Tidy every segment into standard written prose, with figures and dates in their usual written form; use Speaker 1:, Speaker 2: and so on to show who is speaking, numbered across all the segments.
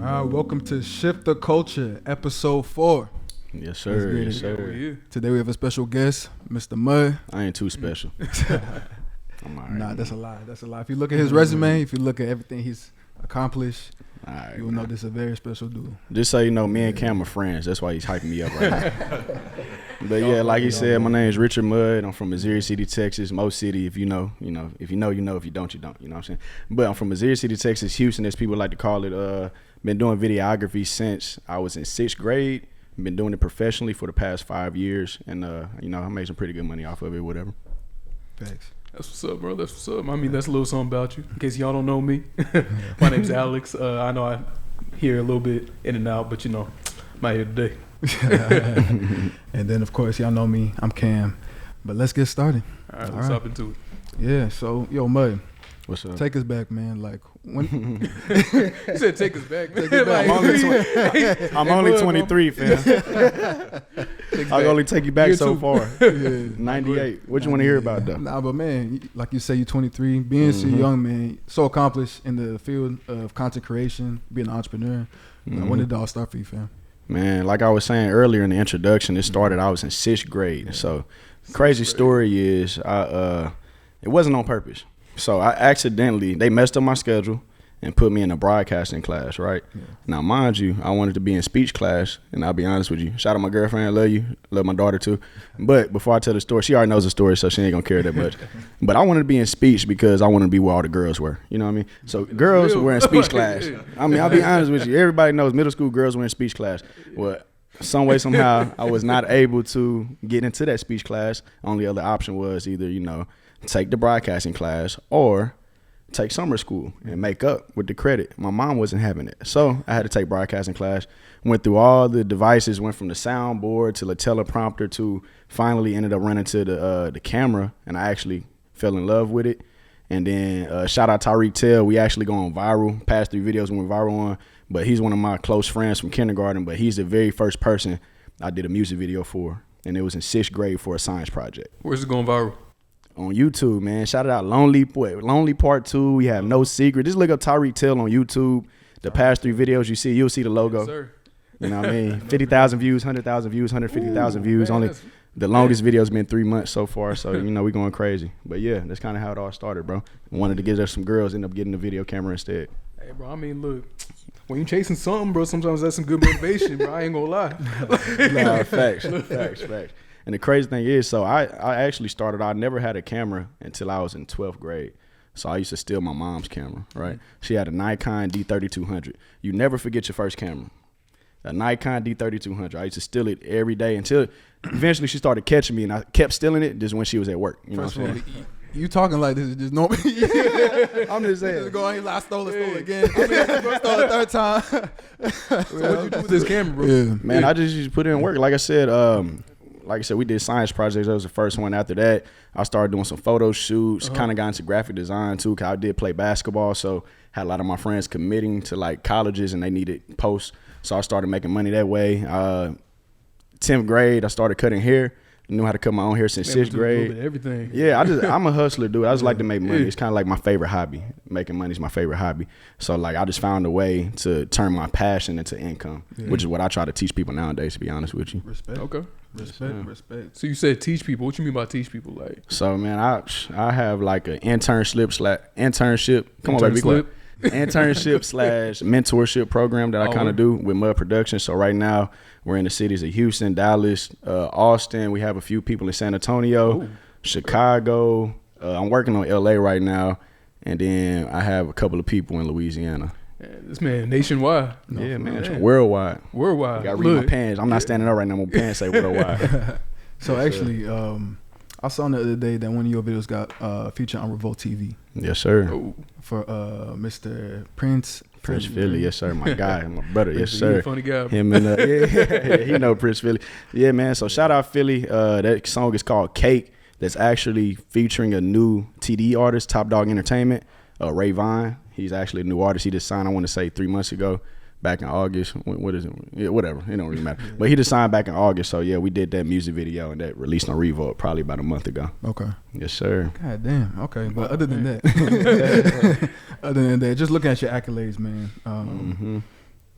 Speaker 1: Welcome to Shift the Culture, episode 4.
Speaker 2: Yes, sir. Yes, sir.
Speaker 1: Today we have a special guest, Mr. Mud.
Speaker 2: I ain't too special. I'm all right.
Speaker 1: Nah, that's a lie. That's a lie. If you look at his resume, if you look at everything he's accomplished,
Speaker 2: Right,
Speaker 1: you will know this is a very special dude.
Speaker 2: Just so you know, me and Cam are friends. That's why he's hyping me up right now. But yeah, like he said, my name is Richard Mudd. I'm from Missouri City, Texas. Mo City, if you know, you know. If you know, you know. If you don't, you don't. You know what I'm saying? But I'm from Missouri City, Texas, Houston, as people like to call it. Been doing videography since I was in 6th grade. Been doing it professionally for the past 5 years. And, you know, I made some pretty good money off of it, whatever.
Speaker 1: Thanks.
Speaker 3: That's what's up, bro. That's what's up. I mean, that's a little something about you. In case y'all don't know me, my name's Alex. I know I hear a little bit in and out, but you know, I'm out here today.
Speaker 1: And then, of course, y'all know me. I'm Cam. But let's get started.
Speaker 3: All right, let's hop into it.
Speaker 1: Yeah, so, yo, Mud.
Speaker 2: What's up?
Speaker 1: Take us back, man. Like, when...
Speaker 3: You said take us back.
Speaker 1: Take us back.
Speaker 2: I'm only 23, fam. I'll only take you back so far.
Speaker 1: Yeah.
Speaker 2: 98. What you want to hear about, though?
Speaker 1: Nah, but man, like you say, you're 23, being so young, man, so accomplished in the field of content creation, being an entrepreneur. Now, when did it all start for you, fam?
Speaker 2: Man, like I was saying earlier in the introduction, it started, I was in 6th grade. So crazy story is it wasn't on purpose. So I accidentally, they messed up my schedule and put me in a broadcasting class, right? Yeah. Now, mind you, I wanted to be in speech class, and I'll be honest with you. Shout out my girlfriend, I love you. Love my daughter too. But before I tell the story, she already knows the story, so she ain't gonna care that much. But I wanted to be in speech because I wanted to be where all the girls were. You know what I mean? So girls were in speech class. I mean, I'll be honest with you. Everybody knows middle school girls were in speech class. Well, some way, somehow, I was not able to get into that speech class. Only other option was either, you know, take the broadcasting class or take summer school and make up with the credit. My mom wasn't having it. So I had to take broadcasting class, went through all the devices, went from the soundboard to the teleprompter to finally ended up running to the camera, and I actually fell in love with it. And then shout out Tyreek Tell. We actually going viral. Past 3 videos went viral on, but he's one of my close friends from kindergarten, but he's the very first person I did a music video for, and it was in 6th grade for a science project.
Speaker 3: Where's it going viral?
Speaker 2: On YouTube, man. Shout out Lonely Part 2. We have No Secret. Just look up Tyreek Tell on YouTube. The past 3 videos you see, you'll see the logo.
Speaker 3: Yes, sir.
Speaker 2: You know what I mean? 50,000 views, 100,000 views, 150,000 views.
Speaker 3: Man,
Speaker 2: Only the longest video's been 3 months so far. So, you know, we going crazy. But yeah, that's kind of how it all started, bro. Wanted to get us some girls, end up getting the video camera instead.
Speaker 3: Hey, bro, I mean, look, when you chasing something, bro, sometimes that's some good motivation, bro. I ain't gonna lie.
Speaker 2: Nah, facts. And the crazy thing is, so I actually started, I never had a camera until I was in 12th grade. So I used to steal my mom's camera, right? She had a Nikon D3200. You never forget your first camera. A Nikon D3200. I used to steal it every day until eventually she started catching me, and I kept stealing it just when she was at work. You know what I'm saying?
Speaker 1: You talking like this is just normal.
Speaker 2: I'm just saying.
Speaker 1: Just going, I stole it again. I mean, I stole it 3rd time.
Speaker 3: So what'd you do with this camera, bro?
Speaker 1: Yeah.
Speaker 2: Man, I just used to put in work. Like I said, we did science projects. That was the first one. After that, I started doing some photo shoots, kind of got into graphic design too, because I did play basketball. So had a lot of my friends committing to like colleges and they needed posts. So I started making money that way. 10th grade, I started cutting hair. I knew how to cut my own hair since 6th grade.
Speaker 3: Everything.
Speaker 2: Yeah, I'm a hustler, dude. I just like to make money. It's kind of like my favorite hobby. Making money is my favorite hobby. So like I just found a way to turn my passion into income, which is what I try to teach people nowadays, to be honest with you.
Speaker 1: Respect.
Speaker 3: Okay.
Speaker 1: Respect.
Speaker 3: So you said teach people. What you mean by teach people? Like,
Speaker 2: so man, I have like an internship. Come on, baby, quick. Internship / mentorship program that I kind of do with Mud Productions. So right now we're in the cities of Houston, Dallas, Austin. We have a few people in San Antonio, Chicago. I'm working on LA right now, and then I have a couple of people in Louisiana.
Speaker 3: This man nationwide.
Speaker 2: Yeah, man, it's worldwide.
Speaker 3: Worldwide.
Speaker 2: I gotta read my pants. I'm not standing up right now. My pants say worldwide.
Speaker 1: So actually, I saw the other day that one of your videos got featured on Revolt TV.
Speaker 2: Yes, sir.
Speaker 1: For Mr. Prince
Speaker 2: Philly, yes sir, my guy, my brother, yes sir.
Speaker 3: Funny guy.
Speaker 2: Him and he know Prince Philly. Yeah, man. So shout out Philly. That song is called Cake. That's actually featuring a new TD artist, Top Dog Entertainment, Ray Vine. He's actually a new artist. He just signed, I want to say 3 months ago. Back in August. What is it? Yeah, whatever. It don't really matter. But he just signed back in August. So yeah, we did that music video and that released on Revolt probably about a month ago.
Speaker 1: Okay.
Speaker 2: Yes, sir.
Speaker 1: God damn. Okay. But other than that, just looking at your accolades, man.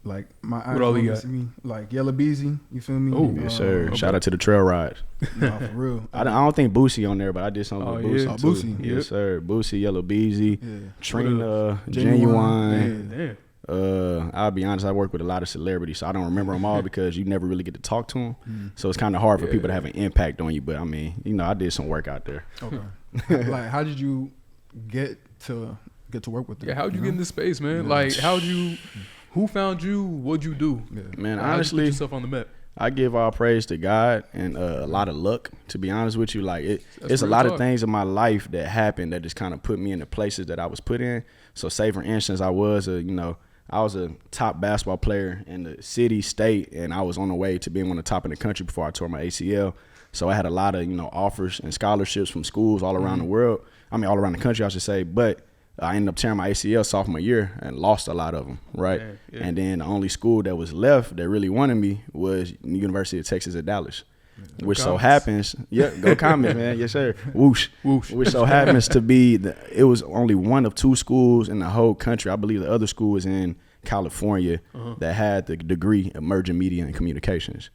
Speaker 1: Like my eyes
Speaker 3: What all he
Speaker 1: don't
Speaker 3: got?
Speaker 1: see me. Like Yellow Beezy, you feel me?
Speaker 3: Oh,
Speaker 2: Yes, sir.
Speaker 3: okay.
Speaker 2: Shout out to the trail rides.
Speaker 1: Nah, for real.
Speaker 2: I don't think Boosie on there, but I did something with Boosie.
Speaker 3: yeah.
Speaker 1: Oh,
Speaker 2: too.
Speaker 1: Boosie.
Speaker 2: Yes,
Speaker 3: Yep.
Speaker 2: sir. Boosie, Yellow Beezy,
Speaker 1: Yeah.
Speaker 2: Trina,
Speaker 1: Genuine.
Speaker 2: Genuine.
Speaker 3: Damn.
Speaker 2: I'll be honest, I work with a lot of celebrities, so I don't remember them all because you never really get to talk to them.
Speaker 1: Mm.
Speaker 2: So it's kind of hard for
Speaker 3: Yeah.
Speaker 2: people to have an impact on you. But I mean, I did some work out there.
Speaker 1: Okay. Like, how did you get to work with them?
Speaker 3: Yeah, how'd you
Speaker 1: know?
Speaker 3: get in this space, man?
Speaker 1: Yeah.
Speaker 3: Like, who found you? What'd you do?
Speaker 1: Yeah.
Speaker 2: Man,
Speaker 3: How'd you
Speaker 2: honestly,
Speaker 3: put yourself on the map.
Speaker 2: I give all praise to God and a lot of luck. To be honest with you, like
Speaker 3: That's
Speaker 2: it's a
Speaker 3: real
Speaker 2: lot
Speaker 3: talk.
Speaker 2: of things in my life that happened that just kind of put me in the places that I was put in. So, say for instance, I was a top basketball player in the city, state, and I was on the way to being on the top in the country before I tore my ACL. So I had a lot of offers and scholarships from schools all around the world. I mean, all around the country, I should say. But I ended up tearing my ACL sophomore year and lost a lot of them, right?
Speaker 3: Yeah.
Speaker 2: And then the only school that was left that really wanted me was the University of Texas at Dallas, which so
Speaker 3: Comets.
Speaker 2: happens, go Comets, man, yes sir, whoosh,
Speaker 3: Whoosh.
Speaker 2: which so happens to be it was only one of two schools in the whole country. I believe the other school was in California that had the degree of Emerging Media and Communications.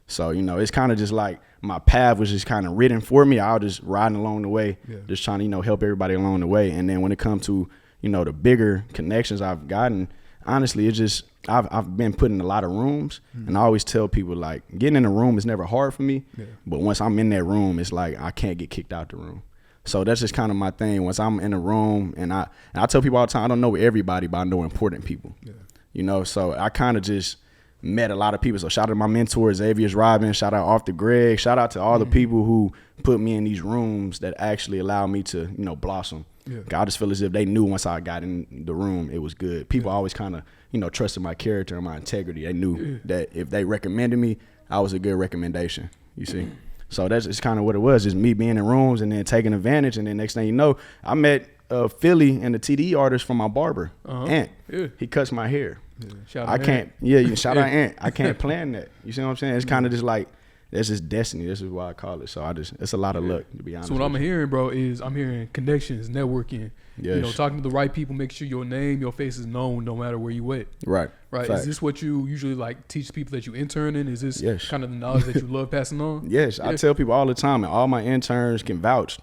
Speaker 2: So, it's kind of just like my path was just kind of written for me. I was just riding along the way, just trying to, help everybody along the way. And then when it comes to, the bigger connections I've gotten, honestly, it's just I've been put in a lot of rooms. And I always tell people, like, getting in a room is never hard for me. Yeah. But once I'm in that room, it's like I can't get kicked out the room. So that's just kind of my thing. Once I'm in a room, and I tell people all the time, I don't know everybody, but I know important people. Yeah. So I kind of just met a lot of people. So shout out to my mentor, Xavier's Robin. Shout out Arthur Gregg. Shout out to all the people who put me in these rooms that actually allowed me to, blossom. Yeah. I just feel as if they knew once I got in the room, it was good. People always kind of, trusted my character and my integrity. They knew that if they recommended me, I was a good recommendation, you see. So that's just kind of what it was, just me being in rooms and then taking advantage. And then next thing you know, I met Philly and the TDE artist from my barber, Ant. Yeah. He cuts my hair.
Speaker 3: Yeah. Shout
Speaker 2: I
Speaker 3: out
Speaker 2: can't. Shout out Ant. I can't plan that. You see what I'm saying? It's kind of just like that's just destiny. This is why I call it. So it's a lot of luck, to be honest.
Speaker 3: So what I'm hearing, bro, is I'm hearing connections, networking.
Speaker 2: Yes.
Speaker 3: Talking to the right people, make sure your name, your face is known, no matter where you at.
Speaker 2: Right.
Speaker 3: Right.
Speaker 2: Fact.
Speaker 3: Is this what you usually like teach people that you intern in? Is this
Speaker 2: Yes.
Speaker 3: kind of the knowledge that you love passing on?
Speaker 2: Yes. I tell people all the time, and all my interns can vouch.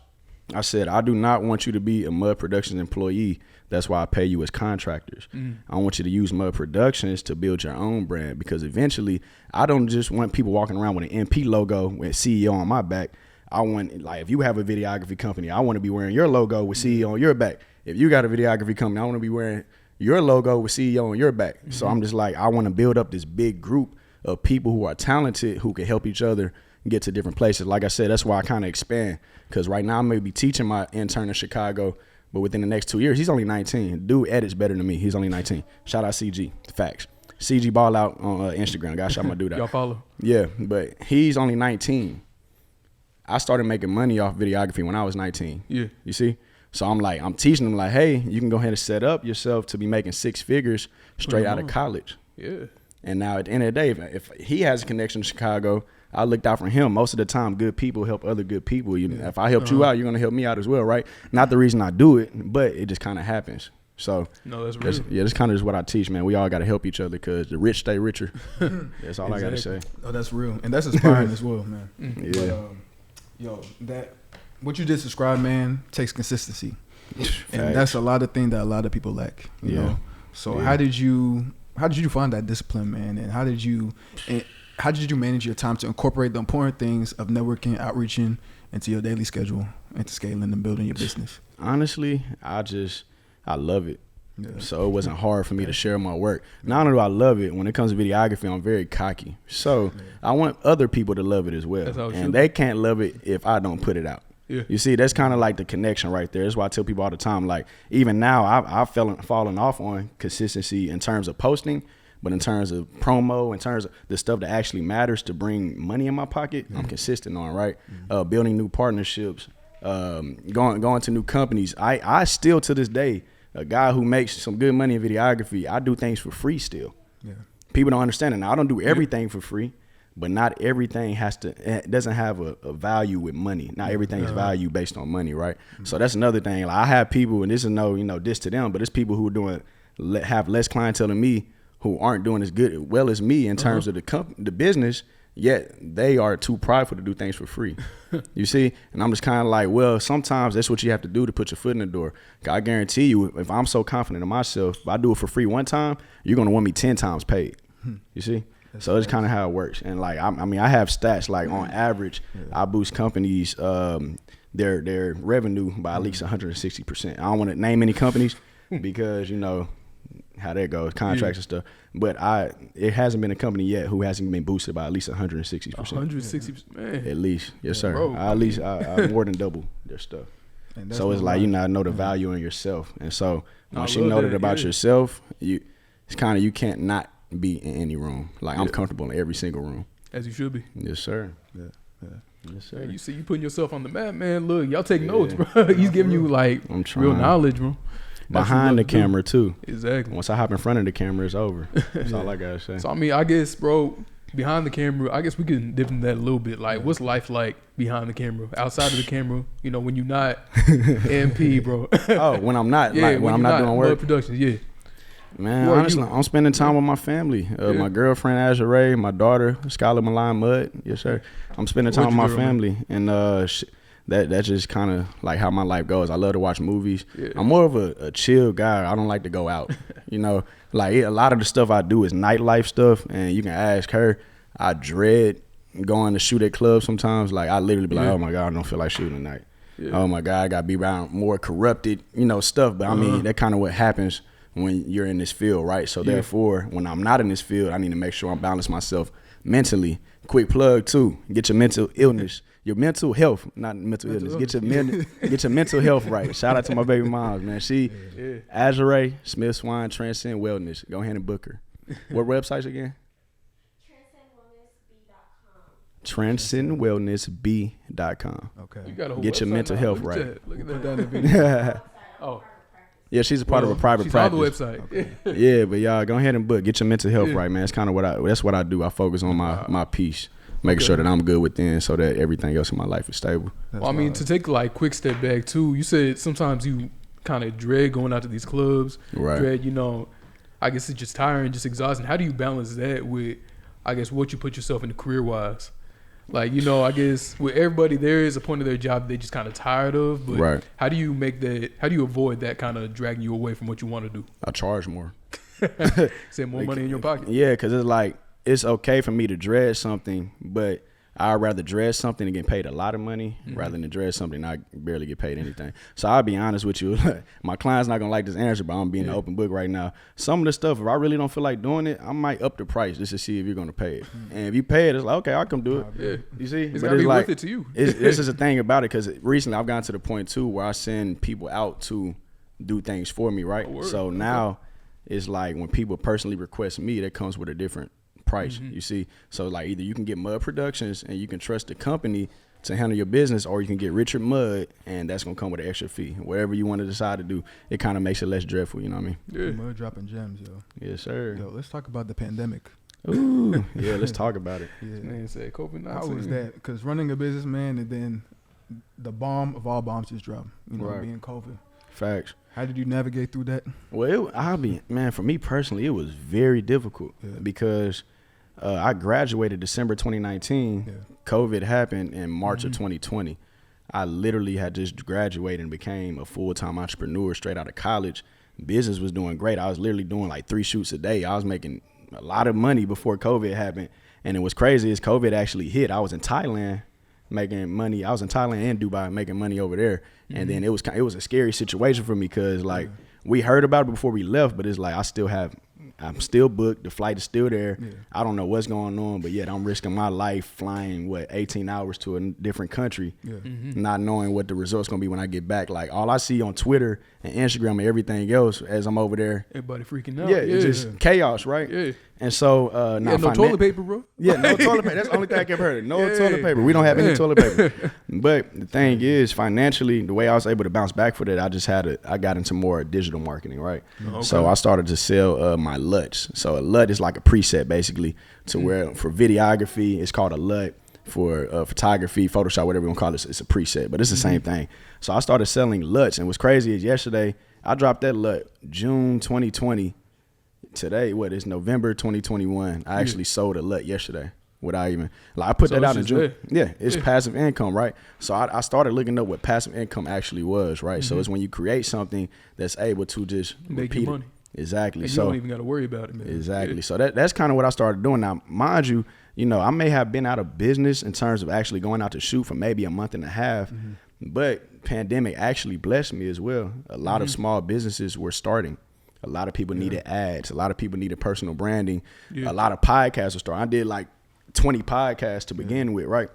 Speaker 2: I said, I do not want you to be a Mud Productions employee. That's why I pay you as contractors. I want you to use Mud Productions to build your own brand, because eventually I don't just want people walking around with an MP logo with CEO on my back. I want, like, if you have a videography company, I want to be wearing your logo with CEO on your back. If you got a videography company, I want to be wearing your logo with CEO on your back. So I'm just like, I want to build up this big group of people who are talented, who can help each other get to different places. Like I said, that's why I kind of expand, because right now I may be teaching my intern in Chicago, but within the next 2 years, he's only 19. Dude edits better than me. He's only 19. Shout out CG. Facts. CG ball out on Instagram. Gosh, I'm going to do that.
Speaker 3: Y'all follow?
Speaker 2: Yeah, but he's only 19. I started making money off videography when I was 19. Yeah. You see? So I'm teaching him, like, hey, you can go ahead and set up yourself to be making six figures straight out of college.
Speaker 3: Yeah.
Speaker 2: And now at the end of the day, if he has a connection to Chicago, I looked out for him. Most of the time, good people help other good people. If I helped you out, you're going to help me out as well, right? Not the reason I do it, but it just kind of happens. So
Speaker 3: no, that's real.
Speaker 2: That's kind of just what I teach, man. We all got to help each other, because the rich stay richer. That's all I got to say.
Speaker 1: Oh, that's real. And that's inspiring as well, man.
Speaker 2: Yeah.
Speaker 1: But, what you just described, man, takes consistency. And that's a lot of things that a lot of people lack, you know? So how did you find that discipline, man? And how did you manage your time to incorporate the important things of networking, outreaching into your daily schedule, into scaling and building your business?
Speaker 2: Honestly, I love it. Yeah. So it wasn't hard for me to share my work. Not only do I love it, when it comes to videography, I'm very cocky. So I want other people to love it as well. And they can't love it if I don't put it out. Yeah. You see, that's kind of like the connection right there. That's why I tell people all the time, like, even now, I've fallen off on consistency in terms of posting, but in terms of promo, in terms of the stuff that actually matters to bring money in my pocket, I'm consistent on, right? Building new partnerships, going to new companies. I still, to this day, a guy who makes some good money in videography, I do things for free still. Yeah. People don't understand it. Now, I don't do everything for free, but not everything doesn't have a value with money. Not everything is value based on money, right? So that's another thing. Like, I have people, and this is no diss to them, but it's people who have less clientele than me, who aren't doing as well as me in terms of the business, yet they are too prideful to do things for free. You see? And I'm just kind of like, well, sometimes that's what you have to do to put your foot in the door. I guarantee you, if I'm so confident in myself, if I do it for free one time, you're going to want me 10 times paid. You see? That's so it's kind of how it works. And like, I mean, I have stats like on average, I boost companies, their revenue by at least 160%. I don't want to name any companies because, you know, how that goes, contracts and stuff. But it hasn't been a company yet who hasn't been boosted by at least 160%.
Speaker 3: 160%, man.
Speaker 2: At least, yes, sir.
Speaker 3: Bro.
Speaker 2: I more than double their stuff. So it's like, you know the value in yourself. And so once you know that about yourself, it's kind of, you can't not be in any room. Like I'm comfortable in every single room.
Speaker 3: As you should be.
Speaker 2: Yes, sir.
Speaker 1: Yeah.
Speaker 2: Yes, sir.
Speaker 3: Man, you see, you putting yourself on the map, man. Look, y'all take notes, bro. He's giving you like real knowledge, bro.
Speaker 2: Behind the camera too.
Speaker 3: Exactly.
Speaker 2: Once I hop in front of the camera, it's over. That's all I gotta say.
Speaker 3: So I mean, I guess, bro, behind the camera, I guess we can dip into that a little bit. Like, what's life like behind the camera, outside of the camera? You know, when you're not MP, bro.
Speaker 2: Oh, when I'm not, like when I'm not doing work.
Speaker 3: Productions, yeah.
Speaker 2: Man, honestly, I'm spending time with my family. My girlfriend, Azure, my daughter, Skylar Milan Mudd. Yes, sir. I'm spending time with my family. And that's just kind of like how my life goes. I love to watch movies. Yeah. I'm more of a chill guy. I don't like to go out. You know, like a lot of the stuff I do is nightlife stuff. And you can ask her, I dread going to shoot at clubs sometimes. Like I literally be like, oh my God, I don't feel like shooting tonight. Yeah. Oh my God, I got to be around more corrupted, stuff. But I mean, that kind of what happens when you're in this field, right? So therefore, when I'm not in this field, I need to make sure I'm balancing myself mentally. Quick plug too, get your mental illness, your mental health, not mental illness. Get your mental health right. Shout out to my baby moms, man. She, Azure, Smith Swine, Transcend Wellness. Go ahead and book her. What websites again? TranscendWellnessB.com.
Speaker 1: Okay.
Speaker 3: You got a whole
Speaker 2: get your mental health
Speaker 3: Look
Speaker 2: right.
Speaker 3: Look at that in the video. Oh.
Speaker 2: Yeah, she's a part of a private practice.
Speaker 3: She's on the website.
Speaker 1: Okay.
Speaker 2: Yeah, but y'all go ahead and book. Get your mental health right, man. It's kind of that's what I do. I focus on my peace, making sure that I'm good within, so that everything else in my life is stable.
Speaker 3: Well, I mean, to take like quick step back too. You said sometimes you kind of dread going out to these clubs.
Speaker 2: Right.
Speaker 3: Dread, I guess it's just tiring, just exhausting. How do you balance that with, I guess, what you put yourself into career wise? Like, I guess with everybody, there is a point of their job they just kind of tired of. But how do you avoid that kind of dragging you away from what you want to do?
Speaker 2: I charge more.
Speaker 3: Send more money in your pocket.
Speaker 2: Yeah, because it's like, it's okay for me to dread something, but I'd rather dread something and get paid a lot of money rather than dread something and I barely get paid anything. So I'll be honest with you. My client's not going to like this answer, but I'm being an open book right now. Some of the stuff, if I really don't feel like doing it, I might up the price just to see if you're going to pay it. And if you pay it, it's like, okay, I'll come do it.
Speaker 3: Yeah.
Speaker 2: You see?
Speaker 3: It's got to be worth it to you.
Speaker 2: This is the thing about it, because recently I've gotten to the point, too, where I send people out to do things for me, right? So now it's like when people personally request me, that comes with a different price, you see. So like either you can get Mud Productions and you can trust the company to handle your business, or you can get Richard Mud and that's gonna come with an extra fee. Whatever you want to decide to do, it kind of makes it less dreadful, you know what I mean?
Speaker 3: Yeah.
Speaker 1: Mud dropping gems, yo.
Speaker 2: Yes, sir.
Speaker 1: Yo, let's talk about the pandemic.
Speaker 2: Ooh, yeah, let's talk about it.
Speaker 1: Yeah.
Speaker 3: Man said COVID-19.
Speaker 1: How was that? Because running a business, man, and then the bomb of all bombs just dropped, being COVID.
Speaker 2: Facts.
Speaker 1: How did you navigate through that?
Speaker 2: Well, for me personally, it was very difficult because I graduated December 2019. Yeah. COVID happened in March of 2020. I literally had just graduated and became a full-time entrepreneur straight out of college. Business was doing great. I was literally doing like 3 shoots a day. I was making a lot of money before COVID happened. And it was crazy as COVID actually hit. I was in Thailand making money. I was in Thailand and Dubai making money over there. And then it was a scary situation for me because we heard about it before we left, but it's like I'm still booked. The flight is still there. Yeah. I don't know what's going on, but yet I'm risking my life flying 18 hours to a different country, not knowing what the result's gonna be when I get back. Like all I see on Twitter and Instagram and everything else as I'm over there,
Speaker 3: everybody freaking out.
Speaker 2: Yeah, it's just chaos, right?
Speaker 3: Yeah.
Speaker 2: And so
Speaker 3: no toilet paper, bro.
Speaker 2: Yeah, no toilet paper. That's the only thing I kept hearing. No toilet paper. We don't have any toilet paper. But the thing is, financially, the way I was able to bounce back for that, I got into more digital marketing, right? Okay. So I started to sell my LUTs. So a LUT is like a preset, basically, to where for videography, it's called a LUT. For photography, Photoshop, whatever you want to call it, it's a preset, but it's the same thing. So I started selling LUTs, and what's crazy is yesterday, I dropped that LUT, June 2020, today, what is November 2021? I actually sold a LUT yesterday. Without even, like, I put that out in June. Yeah, it's passive income, right? So I started looking up what passive income actually was, right? So it's when you create something that's able to just
Speaker 3: make you money.
Speaker 2: Exactly.
Speaker 3: And
Speaker 2: so
Speaker 3: you don't even got to worry about it, man.
Speaker 2: Exactly. So that's kind of what I started doing. Now, mind you, I may have been out of business in terms of actually going out to shoot for maybe a month and a half, but pandemic actually blessed me as well. A lot of small businesses were starting. A lot of people needed ads. A lot of people needed personal branding. A lot of podcasts were starting. I did like 20 podcasts to begin with, right?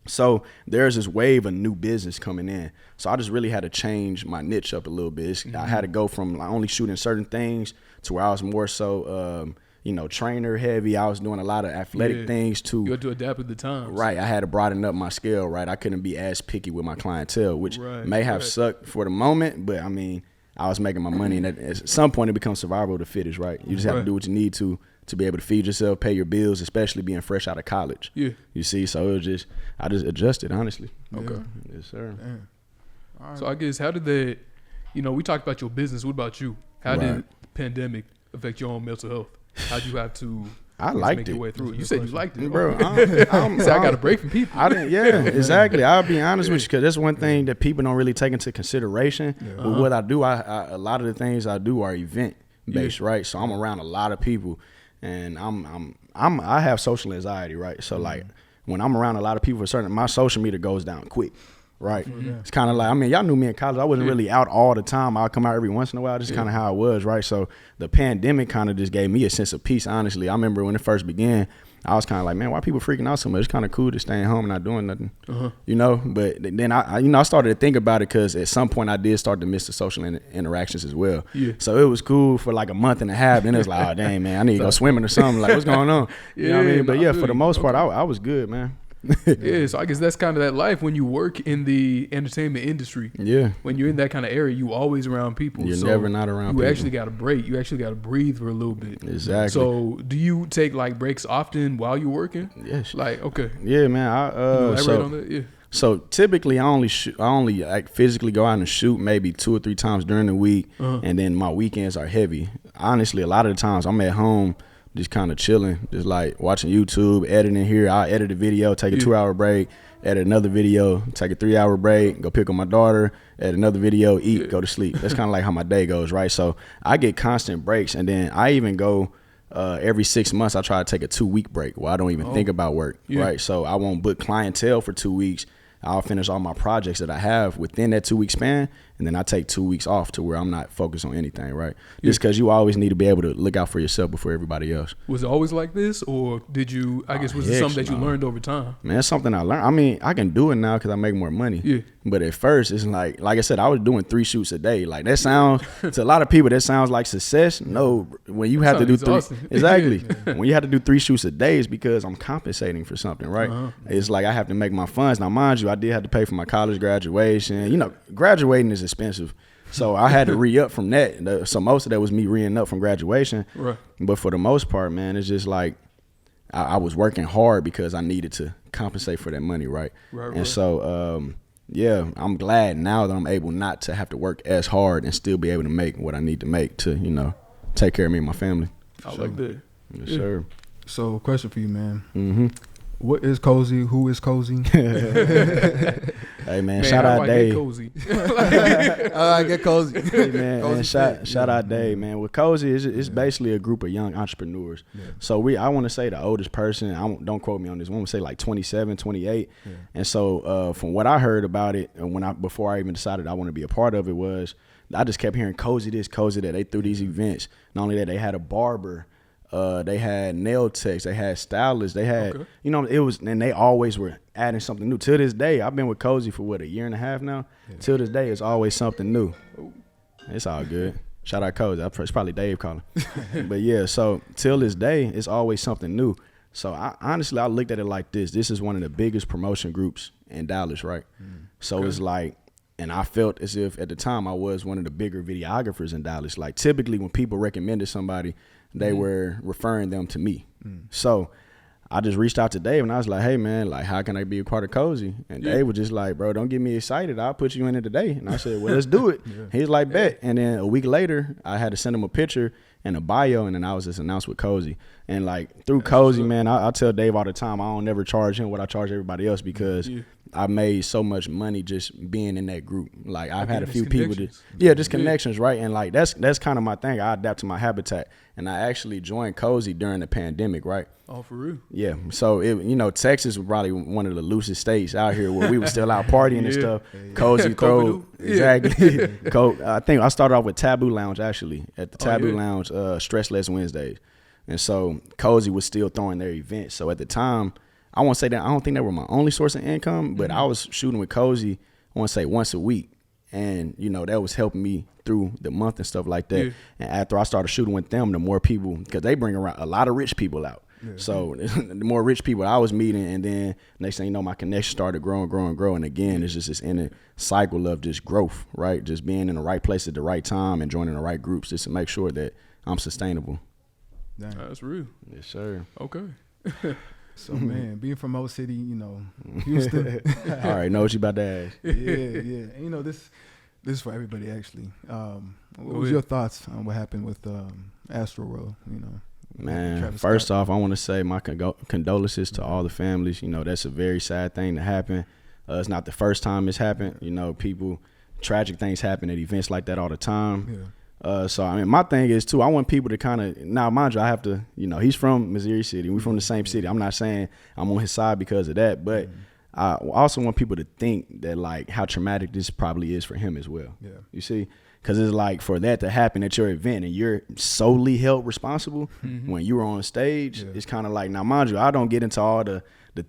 Speaker 2: So there's this wave of new business coming in. So I just really had to change my niche up a little bit. I had to go from like only shooting certain things to where I was more so, trainer heavy. I was doing a lot of athletic things too.
Speaker 3: You had to adapt with the times.
Speaker 2: Right. I had to broaden up my scale, right? I couldn't be as picky with my clientele, which may have sucked for the moment, but I mean, I was making my money, and at some point it becomes survival of the fittest, right? You just have to do what you need to be able to feed yourself, pay your bills, especially being fresh out of college. Yeah. You see, so it was I just adjusted, honestly.
Speaker 3: Okay.
Speaker 2: Yes, sir.
Speaker 3: Right. So I guess, how did that, we talked about your business. What about you? How did the pandemic affect your own mental health? How'd you have to make your way through it? You said you liked it.
Speaker 2: Bro,
Speaker 3: I got a break from people.
Speaker 2: I didn't. Yeah, exactly. I'll be honest with you, because that's one thing that people don't really take into consideration. With what I do, I a lot of the things I do are event based, right? So I'm around a lot of people, and I have social anxiety, right? So like when I'm around a lot of people, my social media goes down quick. Right. It's kind of like, y'all knew me in college. I wasn't really out all the time. I'll come out every once in a while. Just kind of how it was. Right. So the pandemic kind of just gave me a sense of peace. Honestly, I remember when it first began, I was kind of like, man, why people freaking out so much? It's kind of cool to staying home and not doing nothing, but then I started to think about it, because at some point I did start to miss the social interactions as well. Yeah. So it was cool for like a month and a half. Then it was like, oh, dang, man, I need to go swimming or something. Like, what's going on? You know what I mean? But for the most part, I was good, man.
Speaker 3: So I guess that's kind of that life when you work in the entertainment industry. Yeah. When you're in that kind of area, you always around people.
Speaker 2: You're never not around people.
Speaker 3: You actually got to break. You actually got to breathe for a little bit.
Speaker 2: Exactly.
Speaker 3: So do you take like breaks often while you're working?
Speaker 2: Yes.
Speaker 3: Like, okay.
Speaker 2: Yeah, man.
Speaker 3: Elaborate on that? Yeah.
Speaker 2: So typically I only like physically go out and shoot maybe 2 or 3 times during the week, and then my weekends are heavy. Honestly, a lot of the times I'm at home just kind of chilling, just like watching YouTube, editing here. I edit a video, take a 2-hour break, edit another video, take a 3-hour break, go pick up my daughter, edit another video, eat, go to sleep. That's kind of like how my day goes, right? So I get constant breaks, and then I even go every 6 months, I try to take a 2-week break where I don't even think about work, right? So I won't book clientele for 2 weeks. I'll finish all my projects that I have within that 2-week span, and then I take 2 weeks off to where I'm not focused on anything, right? Just because you always need to be able to look out for yourself before everybody else.
Speaker 3: Was it always like this, or did you, was it something that you learned over time?
Speaker 2: Man, it's something I learned. I mean, I can do it now because I make more money. Yeah. But at first, it's like I said, I was doing 3 shoots a day. Like, that sounds, to a lot of people, that sounds like success. No, when you have to do 3, exactly. When you have to do 3 shoots a day, it's because I'm compensating for something, right? It's like I have to make my funds. Now, mind you, I did have to pay for my college graduation. Graduating is expensive. So I had to re-up from that. So most of that was me re-ing up from graduation. Right. But for the most part, man, it's just like I was working hard because I needed to compensate for that money, right? And so, I'm glad now that I'm able not to have to work as hard and still be able to make what I need to make to, take care of me and my family.
Speaker 3: I like that.
Speaker 2: Yes, sir.
Speaker 1: So, question for you, man. What is Cozy? Who is Cozy?
Speaker 2: Hey, man, shout out Dave.
Speaker 1: I get Cozy.
Speaker 2: Hey, man, shout out Dave, man. With Cozy, it's basically a group of young entrepreneurs. Yeah. So I want to say the oldest person, don't quote me on this, I want to say like 27, 28. Yeah. And so from what I heard about it, and before I even decided I want to be a part of it, was I just kept hearing Cozy this, Cozy that. They threw these events. Not only that, they had a barber. They had nail techs, they had stylists, they had, and they always were adding something new. To this day, I've been with Cozy for a year and a half now. Yeah. Till this day, it's always something new. It's all good. Shout out Cozy. It's probably Dave calling. But yeah, so till this day, it's always something new. So I looked at it like this. This is one of the biggest promotion groups in Dallas, right? So it's like, and I felt as if at the time I was one of the bigger videographers in Dallas. Like typically when people recommended somebody, they were referring them to me. So I just reached out to Dave and I was like, hey man, like how can I be a part of Cozy? And Dave was just like, bro, don't get me excited. I'll put you in it today. And I said, well, let's do it. He's like, bet. And then a week later, I had to send him a picture and a bio, and then I was just announced with Cozy. And like through Cozy, man, I tell Dave all the time, I don't never charge him what I charge everybody else because I made so much money just being in that group. Like I've had a few people just connections, right? And like that's kind of my thing. I adapt to my habitat, and I actually joined Cozy during the pandemic, right?
Speaker 3: Oh, for real?
Speaker 2: Yeah. So Texas was probably one of the loosest states out here where we were still out partying and stuff. Cozy throw exactly. I think I started off with Taboo Lounge actually at the Taboo Lounge, Stressless Wednesdays, and so Cozy was still throwing their events. So at the time, I won't say that I don't think they were my only source of income, but I was shooting with Cozy, I want to say once a week. And, that was helping me through the month and stuff like that. Yeah. And after I started shooting with them, the more people, because they bring around a lot of rich people out. Yeah. So the more rich people I was meeting, and then next thing you know, my connection started growing. And again, it's just this inner cycle of just growth, right? Just being in the right place at the right time and joining the right groups just to make sure that I'm sustainable.
Speaker 1: Dang.
Speaker 3: That's real.
Speaker 2: Yes, sir.
Speaker 3: Okay.
Speaker 1: So, man, being from Old City, Houston.
Speaker 2: I already know what you about to ask.
Speaker 1: Yeah. And, this is for everybody, actually. What was your thoughts on what happened with Astroworld,
Speaker 2: Man, first off, I want to say my condolences to all the families. That's a very sad thing to happen. It's not the first time it's happened. Tragic things happen at events like that all the time. Yeah. So, I mean, my thing is, too, I want people to kind of, now, mind you, I have to, he's from Missouri City. We're from the same city. I'm not saying I'm on his side because of that, but I also want people to think that, like, how traumatic this probably is for him as well. Yeah. You see? Because it's like for that to happen at your event and you're solely held responsible when you were on stage, it's kind of like, now, mind you, I don't get into all the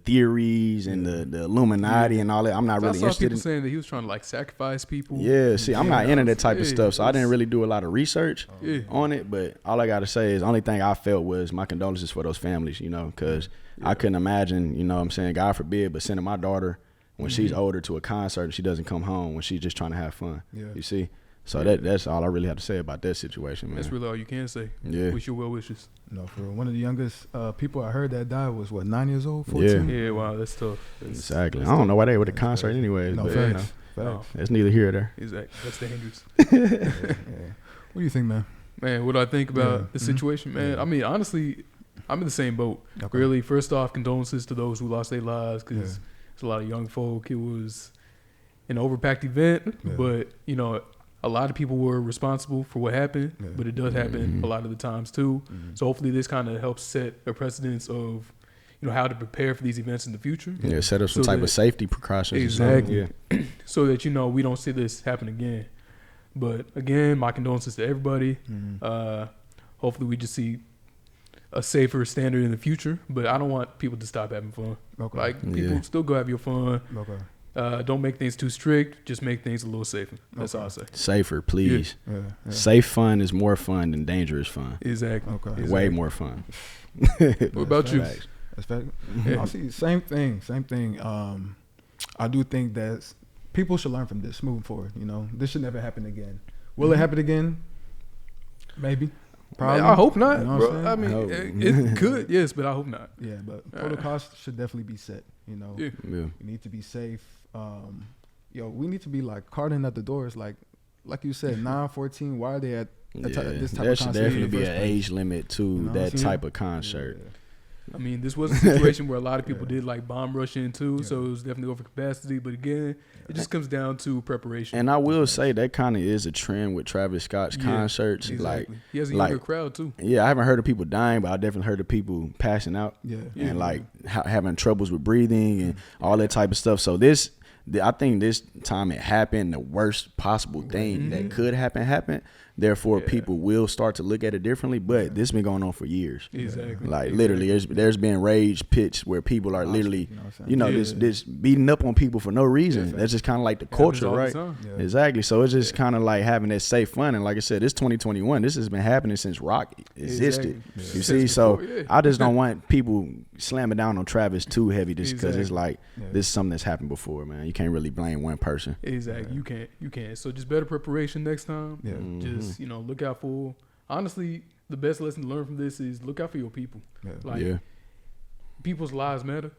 Speaker 2: theories and the Illuminati and all that. I'm not really interested. I saw
Speaker 3: people saying that he was trying to like sacrifice people.
Speaker 2: Yeah, see, I'm not into that type of stuff, so I didn't really do a lot of research on it. But all I got to say is the only thing I felt was my condolences for those families, because I couldn't imagine, what I'm saying, God forbid, but sending my daughter when she's older to a concert and she doesn't come home when she's just trying to have fun. Yeah. You see? So that's all I really have to say about that situation, man.
Speaker 3: That's really all you can say.
Speaker 2: Yeah.
Speaker 3: Wish you well wishes.
Speaker 1: No, for real. One of the youngest people I heard that died was, 9 years old, 14?
Speaker 3: Yeah, wow, that's tough.
Speaker 2: Exactly. I don't know why they were at the concert anyways.
Speaker 1: No,
Speaker 2: but,
Speaker 1: facts.
Speaker 2: It's neither here or there.
Speaker 3: Exactly. That's dangerous.
Speaker 1: What do you think, man?
Speaker 3: Man, what do I think about the situation, man? I mean, honestly, I'm in the same boat. Okay. Really, first off, condolences to those who lost their lives because there's a lot of young folk. It was an overpacked event, but, a lot of people were responsible for what happened, but it does happen a lot of the times too. So hopefully this kind of helps set a precedence of, how to prepare for these events in the future.
Speaker 2: Yeah, set up some type of safety precautions.
Speaker 3: Exactly. So that, we don't see this happen again. But again, my condolences to everybody. Hopefully we just see a safer standard in the future, but I don't want people to stop having fun. Okay. Like people still go have your fun. Okay. Don't make things too strict. Just make things a little safer. That's all I say.
Speaker 2: Safer, please. Yeah. Safe fun is more fun than dangerous fun.
Speaker 3: Exactly.
Speaker 2: Okay. Way more fun.
Speaker 3: What about you?
Speaker 1: That's fact. I see same thing. I do think that people should learn from this moving forward. This should never happen again. Will it happen again? Maybe. Probably.
Speaker 3: I hope not, bro. I mean, it could, yes, but I hope not.
Speaker 1: Yeah, but protocols should definitely be set. We need to be safe. We need to be like carding at the doors, like you said, 9, 14. Why are they at this type of concert?
Speaker 2: There should definitely be an age limit to that type of concert.
Speaker 3: Yeah. I mean, this was a situation where a lot of people did like bomb rush in too, so it was definitely over capacity. But again, it just comes down to preparation.
Speaker 2: And I will say that kind of is a trend with Travis Scott's concerts.
Speaker 3: Exactly. Like he has a younger crowd too.
Speaker 2: Yeah, I haven't heard of people dying, but I definitely heard of people passing out. And like having troubles with breathing and all that type of stuff. So I think this time it happened, the worst possible thing that could happen. Therefore, people will start to look at it differently. But this has been going on for years.
Speaker 3: Exactly.
Speaker 2: Like literally, there's been rage pits where people are literally, this beating up on people for no reason. That's just kind of like the culture, right? Exactly. So it's just kind of like having that safe fun. And like I said, it's 2021. This has been happening since rock existed. You see, so I just don't want people slamming down on Travis too heavy just because it's like this is something that's happened before, man. You can't really blame one person.
Speaker 3: Exactly. You can't. So just better preparation next time. Just look out for. Honestly, the best lesson to learn from this is look out for your people. People's lives matter.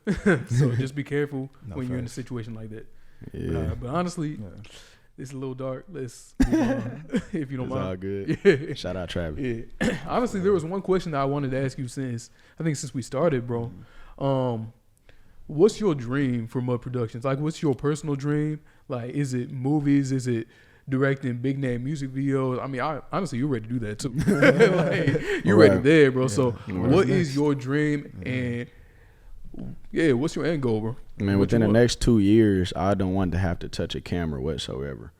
Speaker 3: So just be careful when you're in a situation like that. But honestly, It's a little dark. Let's move on, if you don't mind.
Speaker 2: All good.
Speaker 3: Yeah.
Speaker 2: Shout out Travis.
Speaker 3: Yeah. Honestly, there was one question that I wanted to ask you since we started, bro. What's your dream for Mud Productions? Like, what's your personal dream? Like, is it movies? Is it directing big name music videos? I mean, honestly, you're ready to do that too. Like, you're ready there, bro. Yeah. So, what is your dream? And what's your end goal, bro?
Speaker 2: Man, within the next 2 years, I don't want to have to touch a camera whatsoever.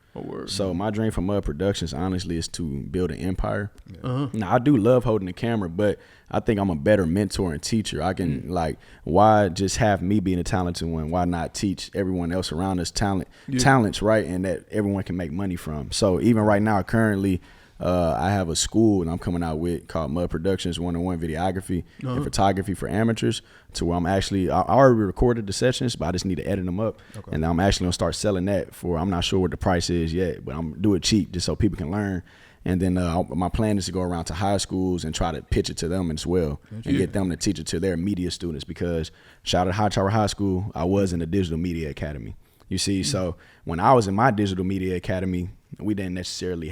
Speaker 2: So my dream for Mud Productions, honestly, is to build an empire. Now, I do love holding the camera, but I think I'm a better mentor and teacher. I can, like, why just have me being a talented one? Why not teach everyone else around us talents, right? And that everyone can make money from. So even right now, currently, I have a school and I'm coming out with called Mud Productions 101 Videography and Photography for Amateurs, to where I already recorded the sessions, but I just need to edit them up. And I'm actually gonna start selling that for, I'm not sure what the price is yet, but I'm do it cheap just so people can learn. And then my plan is to go around to high schools and try to pitch it to them as well, and get them to teach it to their media students, because shout out to High Tower High School, I was in the Digital Media Academy. You see, so when I was in my Digital Media Academy, we didn't necessarily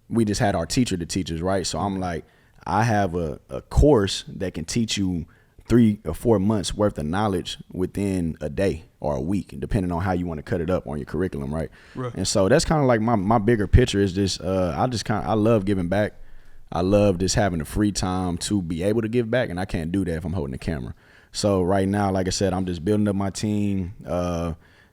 Speaker 2: we just had our teacher to teach us, right? So I'm like, I have a course that can teach you 3 or 4 months worth of knowledge within a day or a week, depending on how you want to cut it up on your curriculum, right? And so that's kind of like my bigger picture is just, I love giving back. I love just having the free time to be able to give back, and I can't do that if I'm holding the camera. So right now, like I said, I'm just building up my team,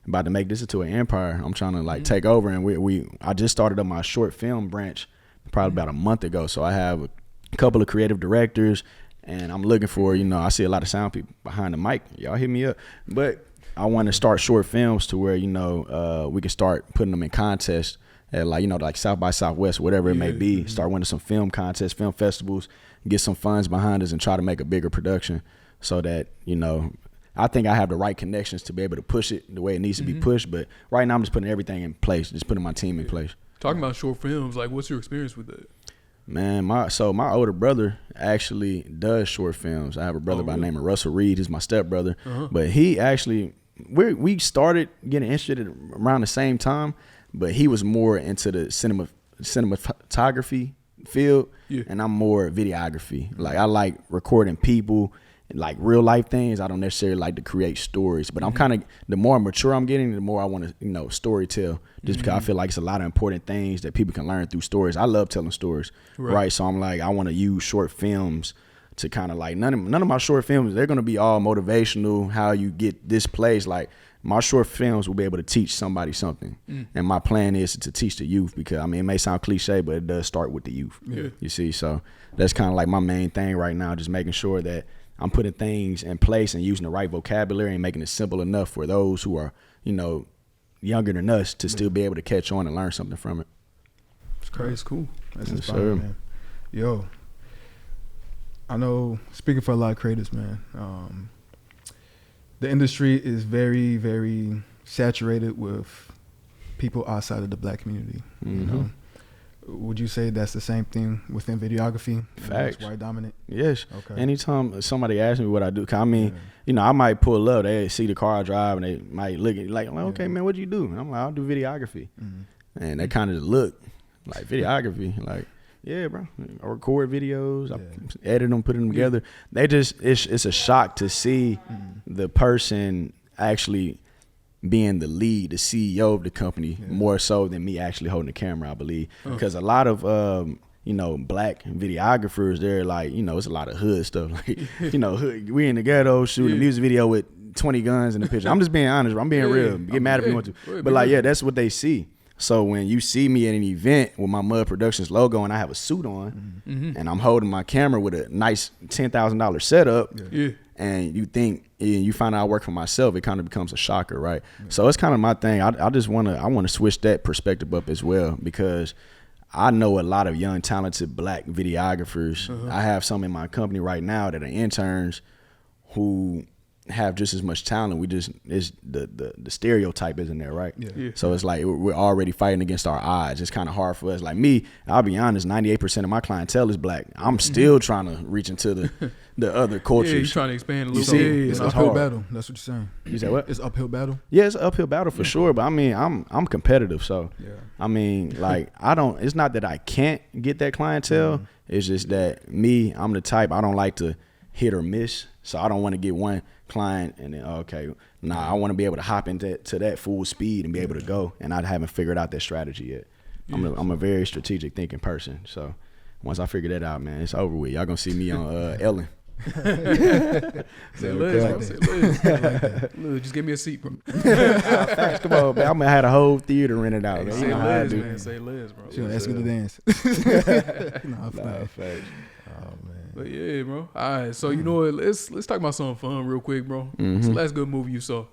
Speaker 2: about to make this into an empire. I'm trying to take over, and I just started up my short film branch probably about a month ago. So I have a couple of creative directors, and I'm looking for, I see a lot of sound people behind the mic. Y'all hit me up. But I want to start short films to where, we can start putting them in contests at like South by Southwest, whatever it may be. Start winning some film contests, film festivals, get some funds behind us and try to make a bigger production so that, I think I have the right connections to be able to push it the way it needs to be pushed. But right now I'm just putting everything in place, just putting my team in place.
Speaker 3: Talking about short films, like, what's your experience with that?
Speaker 2: Man, my older brother actually does short films. I have a brother by the name of Russell Reed. He's my stepbrother. But he actually, we started getting interested around the same time, but he was more into the cinematography field, and I'm more videography. Like, I like recording people, like real life things. I don't necessarily like to create stories, but I'm kind of, the more mature I'm getting, the more I want to, story tell, just because I feel like it's a lot of important things that people can learn through stories. I love telling stories, right? So I'm like, I want to use short films to kind of like, none of my short films, they're going to be all motivational, how you get this place. Like, my short films will be able to teach somebody something. And my plan is to teach the youth, because, it may sound cliche, but it does start with the youth. You see, so that's kind of like my main thing right now, just making sure that I'm putting things in place and using the right vocabulary and making it simple enough for those who are, younger than us to still be able to catch on and learn something from it.
Speaker 1: It's crazy. It's cool. That's inspiring, man. Yo, I know, speaking for a lot of creators, man, the industry is very, very saturated with people outside of the Black community. Would you say that's the same thing within videography?
Speaker 2: Facts.
Speaker 1: White dominant?
Speaker 2: Yes. Okay. Anytime somebody asks me what I do, cause I might pull up, they see the car I drive, and they might look at it like, okay, man, what do you do? And I'm like, I'll do videography. And they kind of look like, videography, like, yeah, bro. I record videos, I edit them, put them together. They just, it's a shock to see the person actually being the lead, the CEO of the company, more so than me actually holding the camera, I believe. Because a lot of, Black videographers, they're like, it's a lot of hood stuff. Like, we in the ghetto shooting a music video with 20 guns in the picture. I'm just being honest, bro. I'm being real. Get mad if you want to. But like, that's what they see. So when you see me at an event with my Mud Productions logo and I have a suit on and I'm holding my camera with a nice $10,000 setup, and you find out I work for myself, it kind of becomes a shocker, right? So it's kind of my thing. I just want to switch that perspective up as well, because I know a lot of young, talented Black videographers. I have some in my company right now that are interns who have just as much talent. We just it's the stereotype isn't there, right?
Speaker 3: Yeah.
Speaker 2: So it's like we're already fighting against our odds. It's kind of hard for us. Like me, I'll be honest, 98% of my clientele is black. I'm still trying to reach into the other cultures.
Speaker 3: Yeah, you're trying to expand a little
Speaker 2: see,
Speaker 3: bit.
Speaker 1: It's
Speaker 2: it's
Speaker 1: uphill
Speaker 2: hard.
Speaker 1: battle. That's what you're saying.
Speaker 2: You said what?
Speaker 1: It's uphill battle.
Speaker 2: Yeah, it's an uphill battle for sure. But I mean, I'm competitive, so
Speaker 1: Yeah.
Speaker 2: I mean, like it's not that I can't get that clientele. It's just that I'm the type, I don't like to hit or miss. So I don't want to get one client and then I want to be able to hop into that full speed and be able to go. And I haven't figured out that strategy yet. I'm a very strategic thinking person. So once I figure that out, man, it's over with. Y'all gonna see me on Ellen.
Speaker 3: Say less, bro. Say less. Look, just give me a seat, bro.
Speaker 2: Facts, come on, man. I'm gonna have a whole theater rented out. Man.
Speaker 3: Say
Speaker 2: You know how I
Speaker 3: less,
Speaker 2: do.
Speaker 3: man. Say less, bro.
Speaker 1: She gonna ask you to dance.
Speaker 2: Nah, facts.
Speaker 1: Oh man.
Speaker 3: But yeah, bro. All right, so you know what? Let's talk about something fun real quick, bro. So last good movie you saw.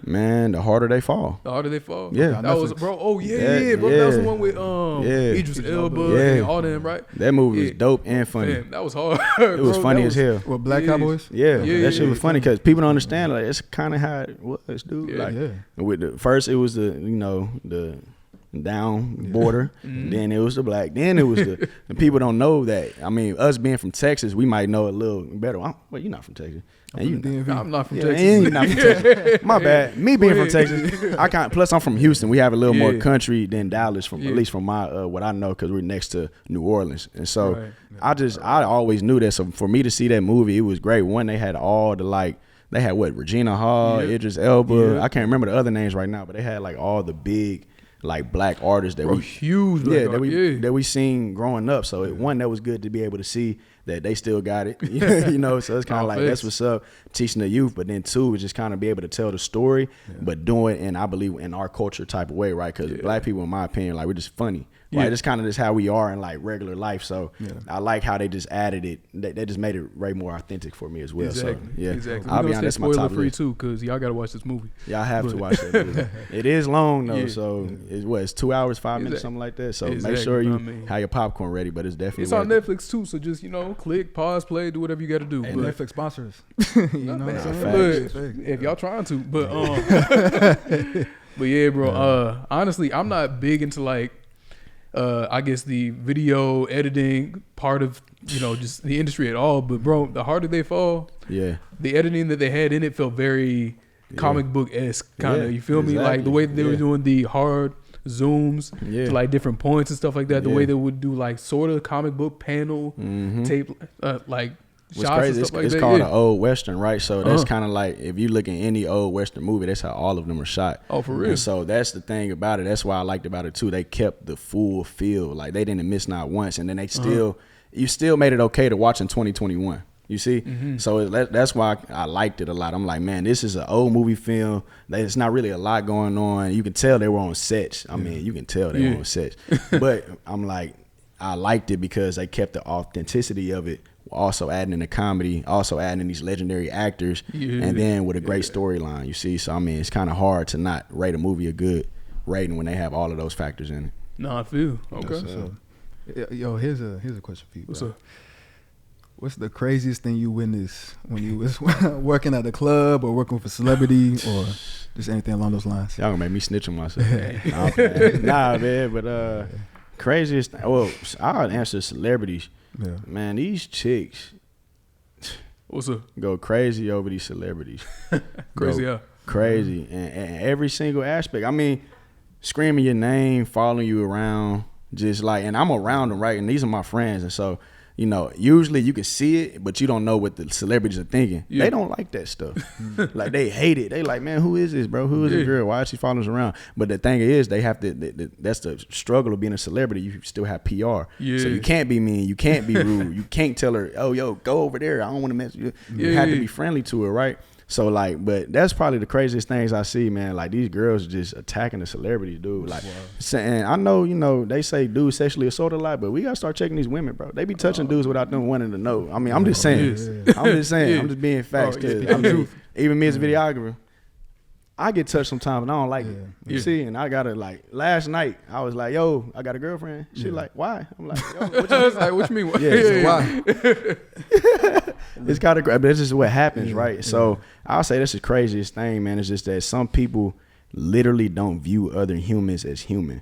Speaker 2: Man, The Harder They Fall.
Speaker 3: The Harder They Fall.
Speaker 2: Yeah.
Speaker 3: that was, bro. Oh
Speaker 2: Yeah,
Speaker 3: yeah, bro.
Speaker 2: yeah.
Speaker 3: That was the one with
Speaker 2: Yeah.
Speaker 3: Idris Elba
Speaker 2: Yeah.
Speaker 3: and all them, right?
Speaker 2: That movie was
Speaker 3: Yeah.
Speaker 2: dope and funny.
Speaker 3: Man, that was hard.
Speaker 2: It was funny as hell.
Speaker 1: What, Black
Speaker 3: Yeah.
Speaker 1: Cowboys?
Speaker 2: Yeah,
Speaker 3: Yeah,
Speaker 2: that shit
Speaker 3: yeah,
Speaker 2: was funny because people don't understand. Like, it's kind of how it was, dude.
Speaker 3: Yeah.
Speaker 2: Like,
Speaker 1: Yeah.
Speaker 2: with the first, it was the down border. Then it was the black. Then it was the people don't know that. I mean, us being from Texas, we might know a little better. Well, you're not from Texas. And you,
Speaker 1: DMV.
Speaker 3: I'm not from
Speaker 2: yeah,
Speaker 3: Texas.
Speaker 2: and you're not from Texas. My bad. Me being from
Speaker 3: Go ahead.
Speaker 2: Texas, I can't. Plus, I'm from Houston. We have a little more
Speaker 3: Yeah.
Speaker 2: country than Dallas, from
Speaker 3: Yeah.
Speaker 2: at least from my what I know, because we're next to New Orleans. And so
Speaker 3: Right.
Speaker 2: I always knew that. So for me to see that movie, it was great. One, they had all the they had Regina Hall,
Speaker 3: Yeah.
Speaker 2: Idris Elba.
Speaker 3: Yeah.
Speaker 2: I can't remember the other names right now, but they had all the big black artists that
Speaker 3: Bro,
Speaker 2: we
Speaker 3: huge. Black art,
Speaker 2: that we seen growing up. So one, that was good to be able to see that they still got it. You know, so it's kind of that's what's up, teaching the youth. But then two is just kind of be able to tell the story, but doing it in, I believe, in our culture type of way, right? Because black people, in my opinion, we're just funny. Right, it's kind of just how we are in regular life. So I like how they just added it. They just made it way more authentic for me as well.
Speaker 3: Exactly.
Speaker 2: So yeah,
Speaker 3: Exactly.
Speaker 2: I'll
Speaker 3: We're
Speaker 2: be
Speaker 3: gonna
Speaker 2: honest,
Speaker 3: stay
Speaker 2: that's my
Speaker 3: spoiler
Speaker 2: top
Speaker 3: free
Speaker 2: list.
Speaker 3: too, because y'all gotta watch this movie.
Speaker 2: Y'all have to watch that movie. It is long though,
Speaker 3: Yeah.
Speaker 2: so it's 2 hours, 5 minutes, something like that. So make
Speaker 3: Exactly.
Speaker 2: sure you
Speaker 3: I mean,
Speaker 2: have your popcorn ready. But it's definitely
Speaker 3: it's on
Speaker 2: worth it.
Speaker 3: Netflix too, so just click, pause, play, do whatever you got to do.
Speaker 1: Hey,
Speaker 3: But
Speaker 1: Netflix sponsors.
Speaker 3: Not
Speaker 1: know
Speaker 3: bad.
Speaker 1: what I'm
Speaker 2: Facts.
Speaker 1: saying?
Speaker 3: Look, if y'all trying to, but but yeah, bro. Honestly, I'm not big into I guess the video editing part of just the industry at all. But bro, The Harder They Fall,
Speaker 2: Yeah,
Speaker 3: the editing that they had in it felt very comic book esque kind of.
Speaker 2: Yeah,
Speaker 3: You feel me? Like the way that they were doing the hard zooms to different points and stuff like that. The way they would do sort of comic book panel tape
Speaker 2: what's
Speaker 3: shots
Speaker 2: crazy?
Speaker 3: and stuff like
Speaker 2: It's
Speaker 3: that.
Speaker 2: called
Speaker 3: Yeah.
Speaker 2: an old western, right? So that's kind of if you look at any old western movie, that's how all of them are shot.
Speaker 3: Oh, for real?
Speaker 2: And so that's the thing about it. That's why I liked about it too. They kept the full feel. They didn't miss not once, and then they you still made it okay to watch in 2021. You see, so that's why I liked it a lot. I'm like, man, this is an old movie film. There's not really a lot going on. You can tell they were on sets. I mean, you can tell they were on sets. But I'm like, I liked it because they kept the authenticity of it, also adding in the comedy, also adding in these legendary actors, and then with a great storyline. You see, so I mean, it's kind of hard to not rate a movie a good rating when they have all of those factors in it.
Speaker 3: No, I feel okay.
Speaker 1: Yo, here's a question for you.
Speaker 3: What's
Speaker 1: bro.
Speaker 3: up?
Speaker 1: What's the craziest thing you witnessed when you was working at a club or working with a celebrity or just anything along those lines?
Speaker 2: Y'all gonna make me snitch on myself. Nah, man, but craziest thing, well, I'll answer celebrities.
Speaker 1: Yeah.
Speaker 2: Man, these chicks
Speaker 3: What's up?
Speaker 2: go crazy over these celebrities.
Speaker 3: Crazy,
Speaker 2: Go
Speaker 3: yeah.
Speaker 2: Crazy. And every single aspect. I mean, screaming your name, following you around, just and I'm around them, right? And these are my friends. And so, usually you can see it, but you don't know what the celebrities are thinking.
Speaker 3: Yeah.
Speaker 2: They don't like that stuff. They hate it. They like, man, who is this, bro? Who is this girl? Why is she following us around? But the thing is, they have to, that's the struggle of being a celebrity. You still have PR.
Speaker 3: Yeah.
Speaker 2: So you can't be mean. You can't be rude. You can't tell her, oh, yo, go over there. I don't want to mess with you. You have to be friendly to her, right? So but that's probably the craziest things I see, man. These girls just attacking the celebrities, dude. Saying, I know, they say dudes sexually assault a lot, but we gotta start checking these women, bro. They be touching dudes without them wanting to know. I mean, I'm just saying. I'm just saying. I'm just being facts. Cause even me as a videographer, I get touched sometimes and I don't like it. You see, and I gotta last night I was like, yo, I got a girlfriend. She like, why? I'm like, yo, what you mean?
Speaker 3: What you mean?
Speaker 1: Why?
Speaker 2: it's kind of great, but this is what happens, right? So I'll say this is the craziest thing, man. It's just that some people literally don't view other humans as human.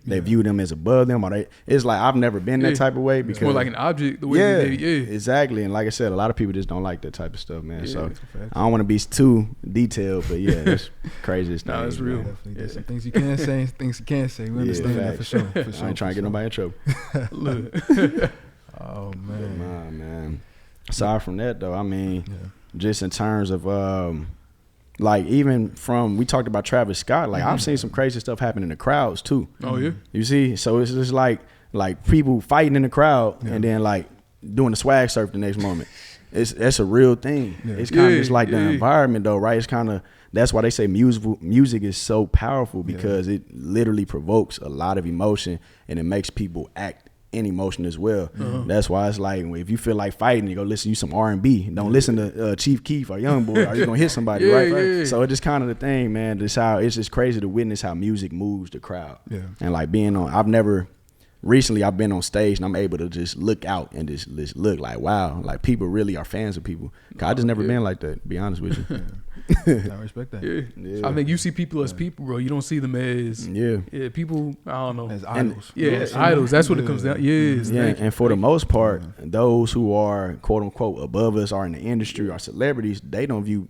Speaker 2: They view them as above them, or it's like I've never been that type of way because
Speaker 3: it's more like an object. The way
Speaker 2: exactly. And like I said, a lot of people just don't like that type of stuff, man. So I don't want to be too detailed, but it's craziest thing.
Speaker 3: No, it's real.
Speaker 1: There's some things you can say, things you can't say. We understand that for sure. For sure.
Speaker 2: I ain't trying to get nobody in trouble.
Speaker 3: Look.
Speaker 1: Oh man.
Speaker 2: Nah, man. Aside from that though, I mean, just in terms of like even from we talked about Travis Scott, like I've seen some crazy stuff happen in the crowds too.
Speaker 3: Oh yeah.
Speaker 2: You see, so it's just like people fighting in the crowd and then like doing the swag surf the next moment. That's a real thing. It's kind of just like the environment though, right? It's kind of that's why they say music is so powerful because it literally provokes a lot of emotion and it makes people act in emotion as well. That's why it's like if you feel like fighting, you go listen to some R&B. Don't listen to Chief Keef or Youngboy, or you're gonna hit somebody, right? So it's just kind of the thing, man. This how it's just crazy to witness how music moves the crowd. And like being on, recently I've been on stage and I'm able to just look out and just look like wow, like people really are fans of people. Cause I just never been like that. To be honest with you.
Speaker 1: I respect that.
Speaker 3: I think you see people as people, bro. You don't see them as people. I don't know,
Speaker 1: as idols.
Speaker 3: As idols. That's what it comes down.
Speaker 2: And for the most part, those who are quote unquote above us are in the industry, are celebrities. They don't view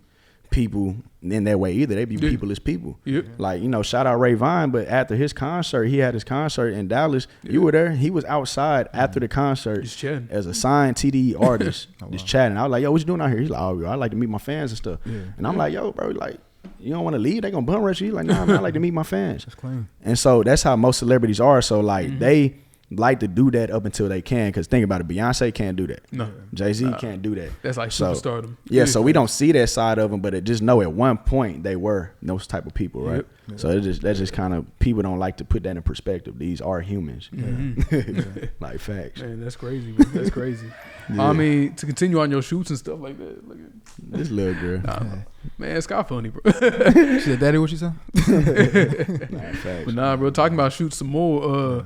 Speaker 2: people in that way either. They view people as people. Like, shout out Ray Vine, but after his concert, he had his concert in Dallas. You were there. He was outside after the concert
Speaker 3: just chatting
Speaker 2: as a signed TDE artist, just chatting. I was like, yo, what you doing out here? He's like, oh, I like to meet my fans and stuff. And I'm like, yo, bro, like, you don't want to leave? They gonna bum rush you? He's like, nah, man, I like to meet my fans.
Speaker 1: That's clean.
Speaker 2: And so that's how most celebrities are. So like they like to do that up until they can. Because think about it, Beyonce can't do that.
Speaker 3: No.
Speaker 2: Jay-Z can't do that.
Speaker 3: That's like superstardom.
Speaker 2: So we don't see that side of them, but just know at one point they were those type of people, right? So that's just kind of, people don't like to put that in perspective. These are humans. Like facts.
Speaker 3: Man, that's crazy, man. That's crazy. I mean, to continue on your shoots and stuff like that. Look at
Speaker 2: this little girl.
Speaker 3: Man, it's kind of funny, bro.
Speaker 1: She said, Daddy, what you say?
Speaker 2: Facts.
Speaker 3: But nah, bro, talking about shoots some more,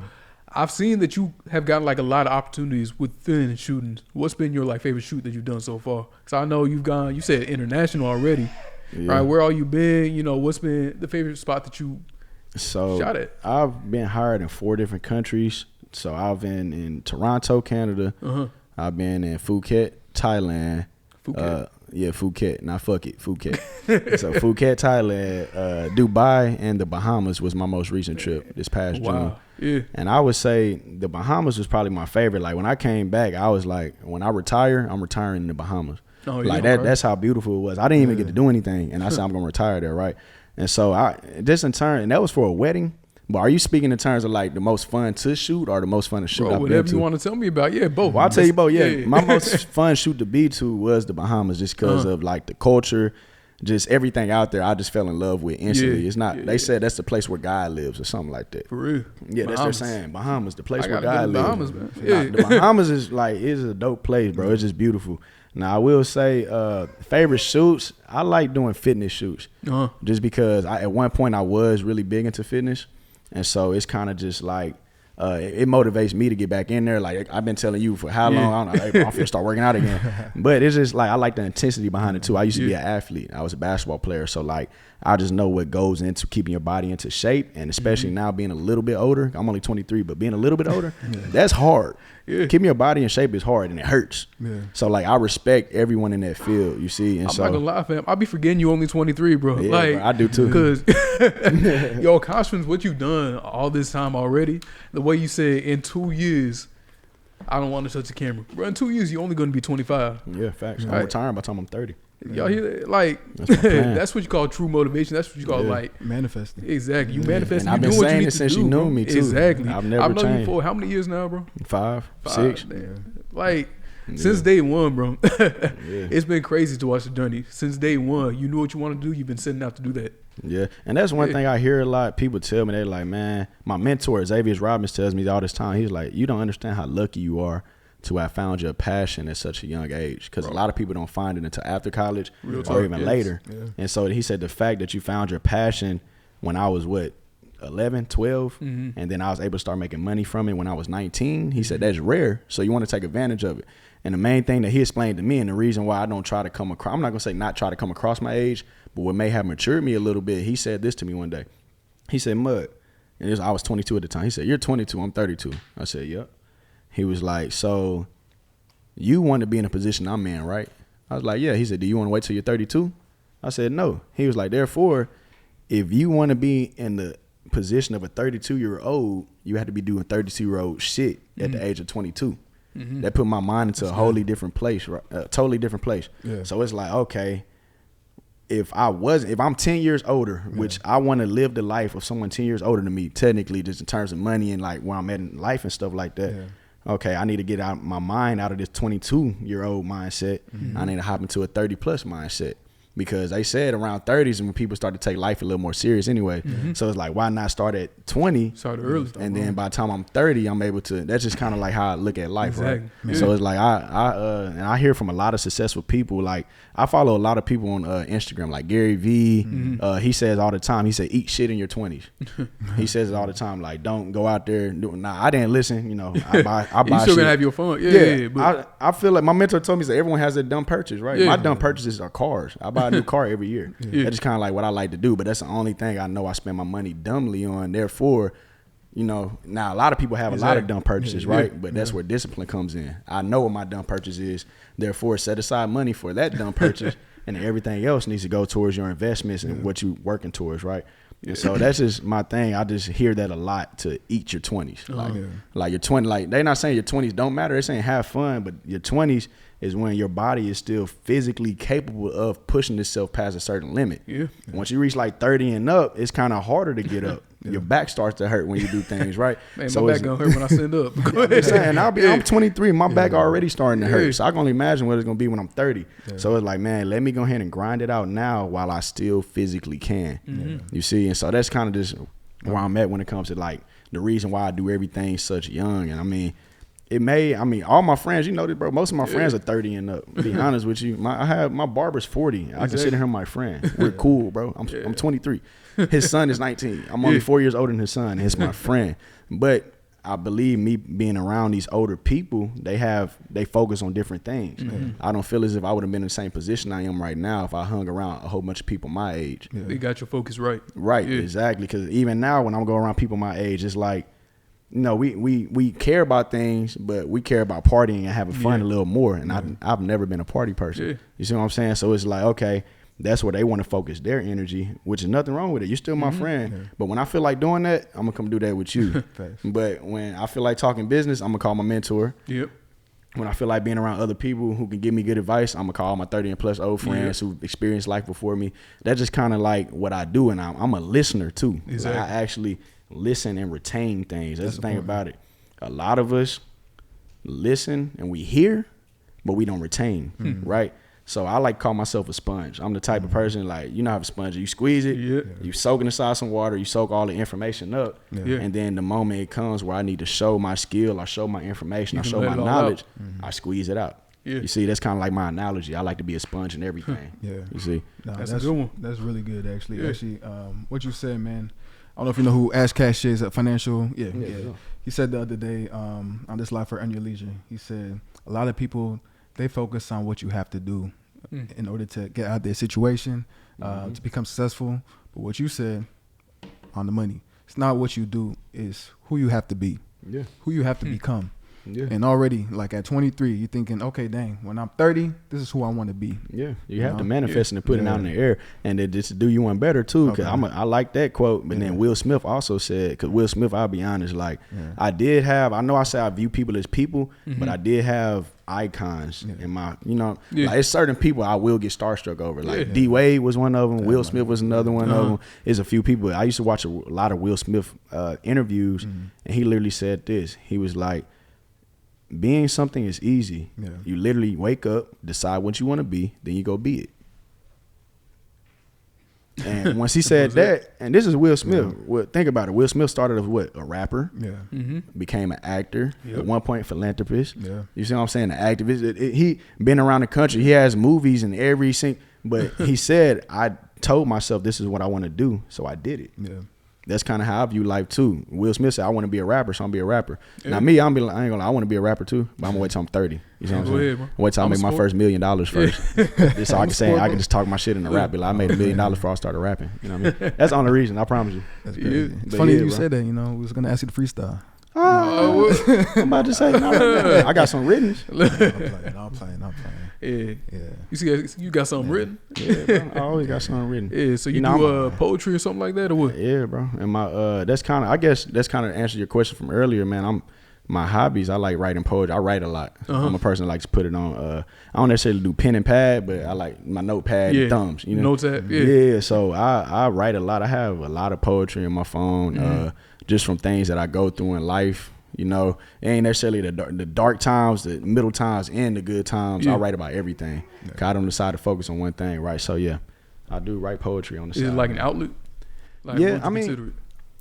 Speaker 3: I've seen that you have gotten like a lot of opportunities within shooting. What's been your like favorite shoot that you've done so far? Because I know you said international already, right? Where all you been? What's been the favorite spot that you shot at?
Speaker 2: I've been hired in 4 different countries. So I've been in Toronto, Canada. I've been in Phuket, Thailand. Phuket. Not fuck it, Phuket. So Phuket, Thailand, Dubai, and the Bahamas was my most recent trip this past June. And I would say the Bahamas was probably my favorite. Like when I came back, I was like, when I retire, I'm retiring in the Bahamas. That's how beautiful it was. I didn't even get to do anything, and I said I'm gonna retire there, right? And so and that was for a wedding. But are you speaking in terms of like the most fun to shoot or the most fun to shoot?
Speaker 3: Bro, whatever you want to tell me about, both.
Speaker 2: Well, I'll tell you both. My most fun shoot to be to was the Bahamas, just because of like the culture, just everything out there. I just fell in love with instantly. It's not. They said that's the place where God lives or something like that.
Speaker 3: For real.
Speaker 2: Yeah, that's what they're saying. Bahamas, the place where
Speaker 3: lives.
Speaker 2: God lives.
Speaker 3: Bahamas, man.
Speaker 2: The Bahamas is a dope place, bro. It's just beautiful. Now I will say, favorite shoots. I like doing fitness shoots, just because at one point I was really big into fitness. And so it's kind of just like, it motivates me to get back in there. Like I've been telling you for how long, I'm finna start working out again. But it's just like, I like the intensity behind it too. I used to be an athlete. I was a basketball player. So like, I just know what goes into keeping your body into shape. And especially now being a little bit older, I'm only 23, but being a little bit older, that's hard. Keeping your body in shape is hard and it hurts. So like, I respect everyone in that field, you see. And
Speaker 3: I'm not gonna lie, fam. I'll be forgetting you only 23, bro.
Speaker 2: Yeah,
Speaker 3: like,
Speaker 2: bro, I do too.
Speaker 3: Because, yo, Constance, what you've done all this time already, the way you said in 2 years, I don't want to touch the camera. Bro, in 2 years, you're only gonna be 25.
Speaker 2: Yeah, facts. I'm retiring by the time I'm 30.
Speaker 3: Y'all hear that? Like, that's what you call true motivation. That's what you call like
Speaker 1: manifesting.
Speaker 3: Exactly. You manifesting.
Speaker 2: And I've been saying it since you knew me too.
Speaker 3: Exactly.
Speaker 2: I've never changed.
Speaker 3: You for how many years now, bro?
Speaker 2: 5, 6.
Speaker 3: Like, since day one, bro. It's been crazy to watch the journey. Since day one, you knew what you want to do. You've been setting out to do that.
Speaker 2: Yeah, and that's one thing I hear a lot. People tell me, they're like, man, my mentor Xavier Robbins tells me all this time. He's like, you don't understand how lucky you are to have found your passion at such a young age, because a lot of people don't find it until after college or even later. And so he said the fact that you found your passion when I was 11, 12. And then I was able to start making money from it when I was 19. He said, that's rare. So you want to take advantage of it. And the main thing that he explained to me, and the reason why I don't try to come across, I'm not going to say not try to come across my age, but what may have matured me a little bit, he said this to me one day. He said, Mud, and I was 22 at the time. He said, you're 22, I'm 32. I said, yep. He was like, so you want to be in a position I'm in, right? I was like, yeah. He said, do you want to wait till you're 32? I said, no. He was like, therefore, if you want to be in the position of a 32-year-old, you have to be doing 32-year-old shit at the age of 22. That put my mind into a wholly different place, right? Totally different place. Yeah. So it's like, okay, if I'm 10 years older, which I want to live the life of someone 10 years older than me, technically, just in terms of money and like where I'm at in life and stuff like that. Yeah. Okay, I need to get my mind out of this 22-year-old mindset. I need to hop into a 30-plus mindset. Because they said around 30s when people start to take life a little more serious anyway. So it's like, why not start at 20?
Speaker 3: Start early.
Speaker 2: And then by the time I'm 30, I'm able to, that's just kind of like how I look at life, right? Yeah. So it's like, and I hear from a lot of successful people. Like, I follow a lot of people on Instagram, like Gary Vee. He says all the time, he said, eat shit in your 20s. He says it all the time, like, don't go out there and do it. Nah, I didn't listen, you know, I buy
Speaker 3: you still
Speaker 2: shit.
Speaker 3: gonna have your fun. Yeah.
Speaker 2: But I feel like my mentor told me that everyone has their dumb purchase, right? My dumb purchases are cars. I buy a new car every year. That's just kind of like what I like to do, but that's the only thing I know I spend my money dumbly on. Therefore, you know, now a lot of people have a lot of dumb purchases, right? But that's where discipline comes in. I know what my dumb purchase is. Therefore, set aside money for that dumb purchase, and everything else needs to go towards your investments and what you're working towards, right? And so that's just my thing. I just hear that a lot, to eat your 20s. Like your 20, like they're not saying your 20s don't matter. They're saying have fun, but your 20s is when your body is still physically capable of pushing itself past a certain limit. Once you reach like 30 and up, it's kind of harder to get up. Your back starts to hurt when you do things, right?
Speaker 3: Man, so my back gonna hurt when I stand up.
Speaker 2: I'm 23, my back already starting to hurt. So I can only imagine what it's gonna be when I'm 30. So it's like, man, let me go ahead and grind it out now while I still physically can. You see, and so that's kind of just where I'm at when it comes to like the reason why I do everything such young. And I mean, all my friends, you know this, bro. Most of my friends are 30 and up. To be honest with you, my barber's 40. I consider him my friend. We're cool, bro. I'm 23. His son is 19. I'm only 4 years older than his son. He's my friend. But I believe me being around these older people, they focus on different things. I don't feel as if I would have been in the same position I am right now if I hung around a whole bunch of people my age.
Speaker 3: They got your focus right.
Speaker 2: Right, exactly. Because even now when I'm going around people my age, it's like, you know, we care about things, but we care about partying and having fun a little more. And I've never been a party person. You see what I'm saying? So it's like, okay, that's where they want to focus their energy, which is nothing wrong with it. You're still my friend. But when I feel like doing that, I'm going to come do that with you. But when I feel like talking business, I'm going to call my mentor. When I feel like being around other people who can give me good advice, I'm going to call my 30 and plus old friends who experienced life before me. That's just kind of like what I do. And I'm a listener too. Like I actually listen and retain things. That's the thing about it. A lot of us listen and we hear, but we don't retain, right? So I like to call myself a sponge. I'm the type of person, like, you know how a sponge, you squeeze it, you soak it inside some water, you soak all the information up, and then the moment it comes where I need to show my skill, I show my information, I show my knowledge, I squeeze it out. You see, that's kind of like my analogy. I like to be a sponge in everything. You see?
Speaker 1: No, that's a good one. That's really good, actually. Actually, what you said, man, I don't know if you know who Ash Cash is, a financial. He said the other day on this Life for Earn Your Leisure, he said a lot of people, they focus on what you have to do in order to get out of their situation, to become successful. But what you said on the money, it's not what you do, it's who you have to be, who you have to become. And already, like at 23, you're thinking, okay, dang, when I'm 30, this is who I want to be.
Speaker 2: You have to manifest and put it out in the air, and then just do you one better too. Because I like that quote. But then Will Smith also said, because Will Smith, I'll be honest, like I know I say I view people as people, but I did have icons in my, you know, like it's certain people I will get starstruck over. Like D Wade was one of them. Will Smith was another one of them. There's a few people. I used to watch a lot of Will Smith interviews, and he literally said this. He was like, being something is easy. You literally wake up, decide what you want to be, then you go be it. And once he said that, and this is Will Smith. Well, think about it. Will Smith started as what? A rapper. Became an actor. At one point, philanthropist. You see what I'm saying? An activist. He been around the country. He has movies and every single. But he said, I told myself this is what I want to do, so I did it. that's kind of how I view life too. Will Smith said, I want to be a rapper, so I'm going to be a rapper. Yeah. Now me, I ain't gonna lie, I want to be a rapper too, but I'm going to wait till I'm 30. You know what I'm saying? Wait till I make my first $1 million first. Just so I can say, I can just talk my shit in the rap. Be like, I made $1 million before I started rapping. You know what I mean? That's the only reason, I promise you.
Speaker 1: That's crazy. It's funny you said that, you know, we was going to ask you to freestyle.
Speaker 2: I'm about to say, I got some written.
Speaker 1: I'm playing.
Speaker 3: Yeah. You got something written?
Speaker 2: Yeah, bro. I always got something written.
Speaker 3: Yeah, so you do poetry or something like that, or what?
Speaker 2: Yeah, bro. And my that's kind of, I guess that's kind of answer your question from earlier, man. My hobbies, I like writing poetry. I write a lot. I'm a person that likes to put it on. I don't necessarily do pen and pad, but I like my notepad and thumbs. You know,
Speaker 3: notes app.
Speaker 2: Yeah. So I write a lot. I have a lot of poetry on my phone, just from things that I go through in life. You know, it ain't necessarily the dark times, the middle times, and the good times. I write about everything. Cause I don't decide to focus on one thing, right? So yeah, I do write poetry on the side.
Speaker 3: Is it like an outlet? Like,
Speaker 2: yeah, I mean,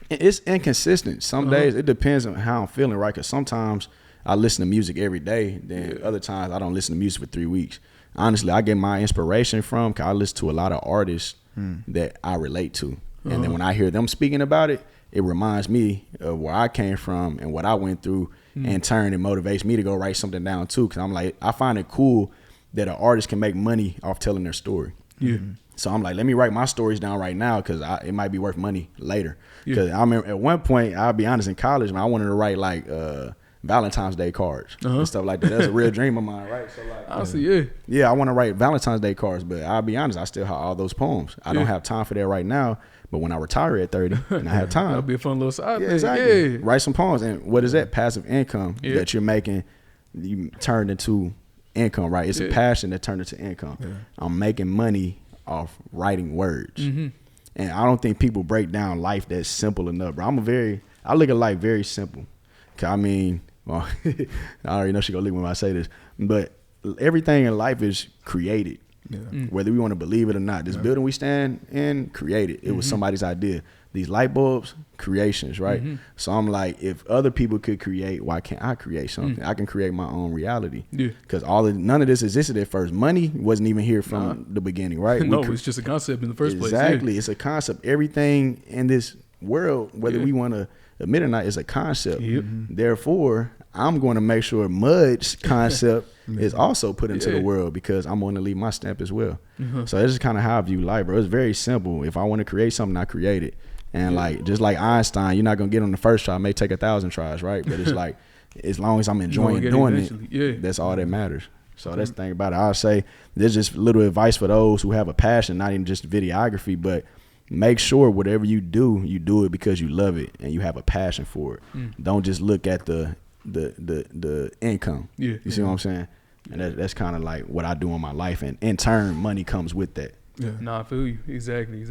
Speaker 2: it's inconsistent. Some days it depends on how I'm feeling, right? Because sometimes I listen to music every day. Then other times I don't listen to music for 3 weeks. Honestly, I get my inspiration from, cause I listen to a lot of artists that I relate to. And then when I hear them speaking about it, it reminds me of where I came from and what I went through. In turn, it motivates me to go write something down too. Cause I'm like, I find it cool that an artist can make money off telling their story.
Speaker 3: Yeah.
Speaker 2: So I'm like, let me write my stories down right now, cause it might be worth money later. Cause I remember at one point, I'll be honest, in college, man, I wanted to write like Valentine's Day cards and stuff like that. That's a real dream of mine, right? So like,
Speaker 3: honestly,
Speaker 2: yeah, I want to write Valentine's Day cards, but I'll be honest, I still have all those poems. I don't have time for that right now. But when I retire at 30 and I have time,
Speaker 3: that'll be a fun little side thing.
Speaker 2: Exactly. Yeah. Write some poems. And what is that? Passive income that you're making, you turned into income, right? It's a passion that turned into income. Yeah. I'm making money off writing words. And I don't think people break down life that's simple enough, bro. I look at life very simple. Cause I mean, well, I already know she gonna leave me when I say this, but everything in life is created. Yeah. Whether we want to believe it or not, this building we stand in, created. It was somebody's idea. These light bulbs, creations, right? So I'm like, if other people could create, why can't I create something? I can create my own reality. Yeah. Because none of this existed at first. Money wasn't even here from the beginning, right?
Speaker 3: No, it's just a concept in the first place.
Speaker 2: Exactly, it's a concept. Everything in this world, whether we want to admit or not, is a concept. Therefore, I'm going to make sure Mud's concept is also put into the world, because I'm going to leave my stamp as well. So this is kind of how I view life, bro. It's very simple. If I want to create something, I create it. And like, just like Einstein, you're not going to get on the first try. It may take 1,000 tries, right? But it's like, as long as I'm enjoying doing it, that's all that matters. So that's the thing about it. I'll say there's just little advice for those who have a passion, not even just videography, but make sure whatever you do it because you love it and you have a passion for it. Don't just look at the income. You see what I'm saying? And that's kind of like what I do in my life, and in turn, money comes with that.
Speaker 3: Nah, I feel you. Exactly.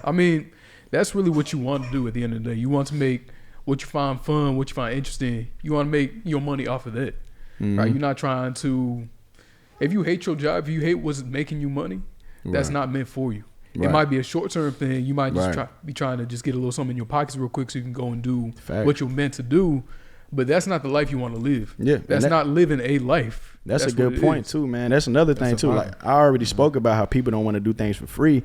Speaker 3: I mean, that's really what you want to do at the end of the day. You want to make what you find fun, what you find interesting. You want to make your money off of that, right? You're not trying to. If you hate your job, if you hate what's making you money, that's not meant for you. It might be a short-term thing. You might just be trying to just get a little something in your pockets real quick so you can go and do what you're meant to do. But that's not the life you want to live. Yeah, that's not living a life.
Speaker 2: That's a good point too, man. That's another thing too. Like I already spoke about how people don't want to do things for free.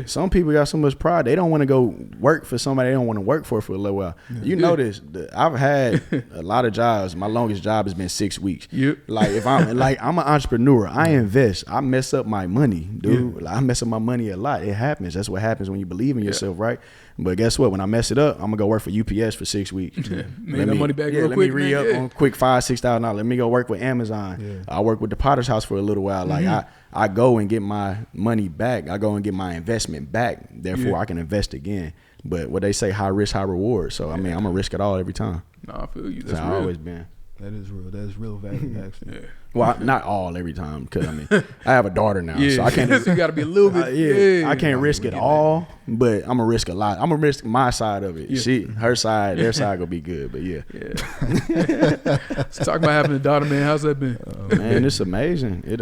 Speaker 2: Some people got so much pride, they don't want to go work for somebody they don't want to work for a little while. You know this. I've had a lot of jobs. My longest job has been 6 weeks. Like if I'm an entrepreneur, I invest. I mess up my money, dude. Like, I mess up my money a lot. It happens. That's what happens when you believe in yourself, right? But guess what? When I mess it up, I'm gonna go work for UPS for 6 weeks.
Speaker 3: Make that money back real quick.
Speaker 2: Let me re-up on quick $5,000-$6,000. Let me go work with Amazon. I work with the Potter's House for a little while. Like I go and get my money back. I go and get my investment back. Therefore, I can invest again. But what they say, high risk, high reward. So I mean, I'm gonna risk it all every time.
Speaker 3: Nah, I feel you. That's
Speaker 2: real. Always been.
Speaker 1: That is real. That is real value, actually.
Speaker 2: Well, not all every time, because I mean, I have a daughter now, so I can't.
Speaker 3: So you got to be a little bit.
Speaker 2: I can't risk it all, but I'm gonna risk a lot. I'm gonna risk my side of it. Her side, their side gonna be good, but
Speaker 3: Let's talk about having a daughter, man. How's that been?
Speaker 2: Man, it's amazing. It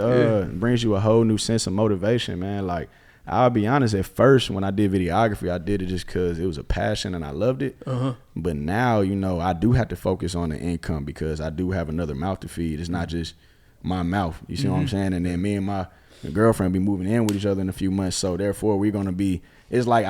Speaker 2: brings you a whole new sense of motivation, man. Like, I'll be honest, at first when I did videography, I did it just because it was a passion and I loved it. But now, you know, I do have to focus on the income because I do have another mouth to feed. It's not just my mouth. You see what I'm saying? And then me and my girlfriend be moving in with each other in a few months. So therefore, we're going to be it's like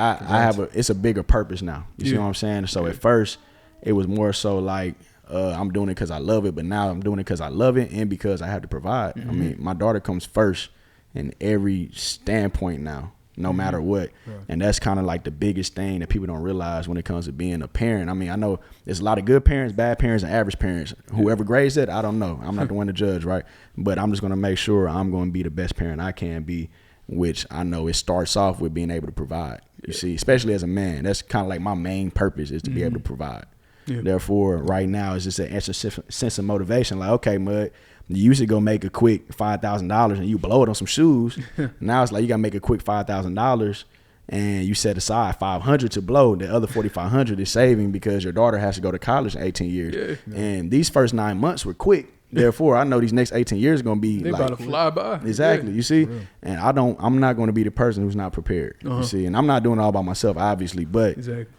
Speaker 2: it's a bigger purpose now. You see what I'm saying? So at first it was more so like I'm doing it because I love it, but now I'm doing it because I love it and because I have to provide. I mean, my daughter comes first in every standpoint now, no matter what. And that's kind of like the biggest thing that people don't realize when it comes to being a parent. I mean, I know there's a lot of good parents, bad parents, and average parents. Whoever grades it, I don't know. I'm not the one to judge, right? But I'm just going to make sure I'm going to be the best parent I can be, which I know it starts off with being able to provide. You see, especially as a man, that's kind of like my main purpose is to be able to provide. Therefore, right now, it's just an extra sense of motivation. Like, okay, Mud, you used to go make a quick $5,000 and you blow it on some shoes. Now it's like you got to make a quick $5,000 and you set aside $500 to blow. The other $4,500 is saving because your daughter has to go to college in 18 years. And these first 9 months were quick. Therefore, I know these next 18 years are going to be
Speaker 3: they about to fly by.
Speaker 2: Exactly. You see? And I'm not going to be the person who's not prepared. You see? And I'm not doing it all by myself, obviously. But,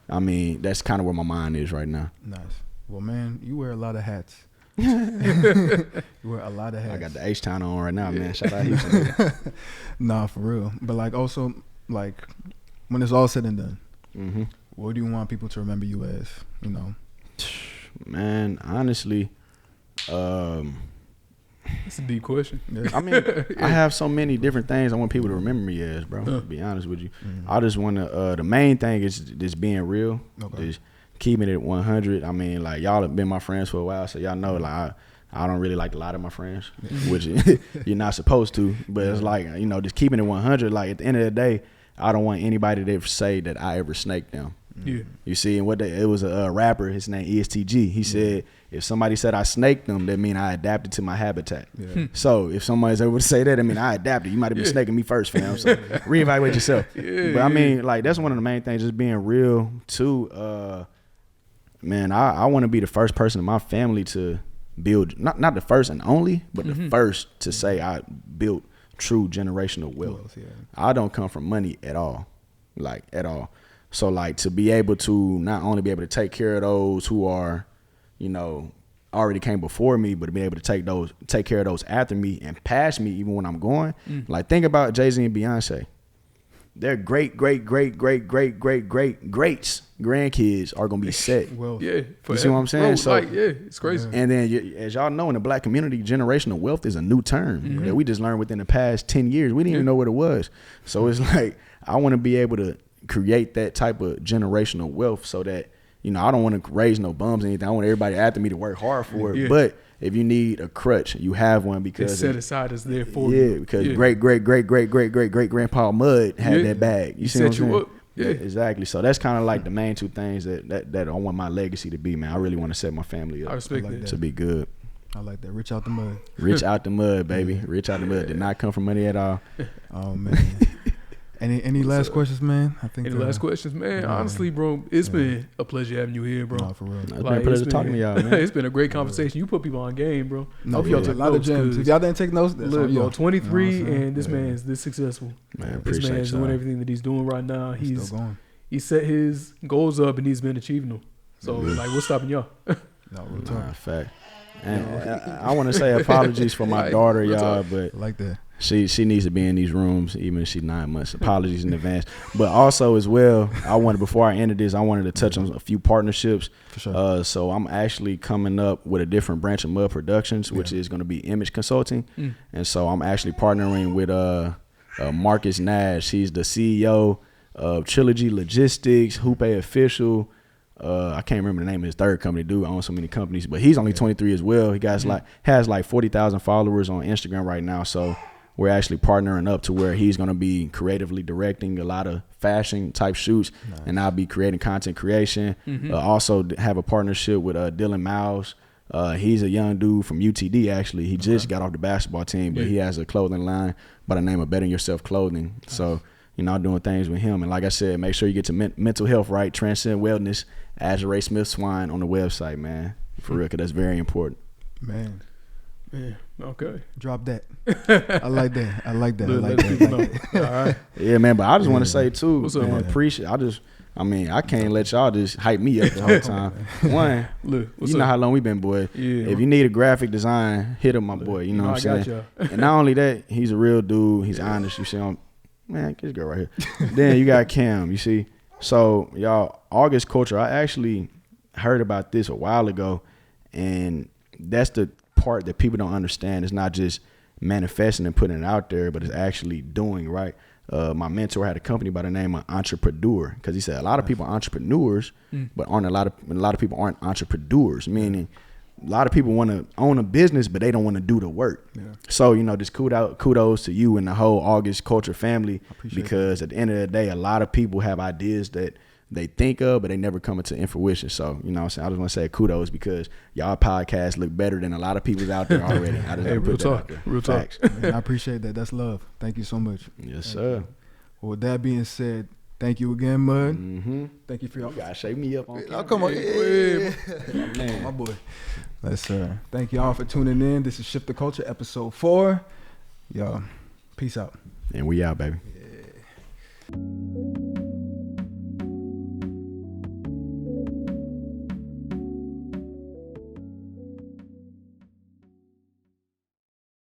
Speaker 2: I mean, that's kind of where my mind is right now.
Speaker 1: Nice. Well, man, you wear a lot of hats. You wear a lot of hats.
Speaker 2: I got the H-Town on right now, man. Shout out Houston.
Speaker 1: Nah, for real. But, like, also, like, when it's all said and done, what do you want people to remember you as, you know?
Speaker 2: Man, honestly...
Speaker 3: That's a deep question.
Speaker 2: I mean, I have so many different things I want people to remember me as, bro. To be honest with you, I just want to. The main thing is just being real, just keeping it 100. I mean, like y'all have been my friends for a while, so y'all know like I don't really like to lie to my friends, which you're not supposed to. But it's like just keeping it 100. Like at the end of the day, I don't want anybody to ever say that I ever snaked them. You see, and it was a rapper, his name ESTG. He said, if somebody said I snaked them, that mean I adapted to my habitat. So if somebody's able to say that, I mean I adapted. You might have been snaking me first, fam. So reevaluate yourself. But I mean, like that's one of the main things, just being real too. Man, I want to be the first person in my family to build, not the first and only, but the first to say I built true generational wealth. I don't come from money at all, like at all. So like to be able to not only be able to take care of those who are, already came before me, but to be able to take care of those after me and pass me even when I'm going. Like think about Jay-Z and Beyonce. Their great grandkids are gonna be set.
Speaker 1: Well,
Speaker 2: you see what I'm saying? So
Speaker 3: it's crazy.
Speaker 2: And then as y'all know, in the black community, generational wealth is a new term that we just learned within the past 10 years. We didn't even know what it was. So it's like I want to be able to create that type of generational wealth so that I don't want to raise no bums or anything. I want everybody after me to work hard for it. But if you need a crutch, you have one because
Speaker 3: it's set aside as there for you.
Speaker 2: Because great grandpa Mud had that bag. You see what I'm saying? Up. Exactly. So that's kind of like the main two things that I want my legacy to be, man. I really want to set my family up.
Speaker 3: I respect that.
Speaker 2: To be good.
Speaker 1: I like that. Rich out the mud.
Speaker 2: Rich out the mud, baby. Rich out the mud. Did not come from money at all.
Speaker 1: Oh man. Any last questions, man? I think.
Speaker 3: Any last questions, man? Honestly, bro, it's been a pleasure having you here, bro.
Speaker 1: No, for real.
Speaker 2: It's been a pleasure talking to y'all, man.
Speaker 3: It's been a great conversation. You put people on game, bro.
Speaker 1: No, y'all took a lot of gems. If y'all didn't take notes, that's
Speaker 3: look,
Speaker 1: on y'all.
Speaker 3: 23, and this man's this successful.
Speaker 2: Man,
Speaker 3: this man's doing everything that he's doing right now. He's still going. He set his goals up, and he's been achieving them. So, like, what's stopping y'all?
Speaker 1: No, real talk.
Speaker 2: Fact. And I want to say apologies for my daughter, y'all, but
Speaker 1: like that.
Speaker 2: She needs to be in these rooms, even if she's 9 months. Apologies in advance. But also as well, before I ended this, I wanted to touch on a few partnerships.
Speaker 1: For sure.
Speaker 2: So I'm actually coming up with a different branch of Mud Productions, which is going to be image consulting. And so I'm actually partnering with Marcus Nash. He's the CEO of Trilogy Logistics, Hoope Official. I can't remember the name of his third company. Dude owns so many companies, but he's only 23 as well. He has like 40,000 followers on Instagram right now. So we're actually partnering up to where he's going to be creatively directing a lot of fashion type shoots, and I'll be creating content creation. Also have a partnership with Dylan Miles. He's a young dude from UTD, actually. He just got off the basketball team, but he has a clothing line by the name of Better Yourself Clothing. Nice. So, I'm doing things with him. And like I said, make sure you get to mental health right, Transcend Wellness, Azure Smith Swine on the website, man. For real, because that's very important.
Speaker 1: Man.
Speaker 3: Yeah. Okay.
Speaker 1: Drop that. I like that. I like that.
Speaker 3: All right.
Speaker 2: Yeah, man. But I just want to say too,
Speaker 3: what's up,
Speaker 2: man, I can't let y'all just hype me up the whole time. One, you know how long we been, boy.
Speaker 3: Yeah.
Speaker 2: If you need a graphic design, hit up my boy. You know what I'm saying? And not only that, he's a real dude. He's honest. You see him. man, this girl right here. Then you got Cam, you see. So y'all, August Culture, I actually heard about this a while ago, and that's the part that people don't understand. It's not just manifesting and putting it out there, but it's actually doing, right? My mentor had a company by the name of Entrepreneur, because he said a lot of people are entrepreneurs, but a lot of people aren't entrepreneurs, meaning a lot of people want to own a business, but they don't want to do the work. Yeah. So, just kudos to you and the whole August Culture family, because at the end of the day, a lot of people have ideas that they think of, but they never come into fruition. So, I just want to say kudos, because y'all podcasts look better than a lot of people's out there already.
Speaker 3: Hey, real talk. Real talk.
Speaker 1: Man, I appreciate that. That's love. Thank you so much.
Speaker 2: Yes, sir.
Speaker 1: Well, with that being said, thank you again, Mud.
Speaker 2: Mm-hmm.
Speaker 1: Thank you for your.
Speaker 2: You gotta shake me up on camera.
Speaker 1: Oh, come on. Yeah. Man. My boy. Yes, sir. Thank y'all for tuning in. This is Shift the Culture, episode 4. Y'all, peace out.
Speaker 2: And we out, baby.
Speaker 1: Yeah.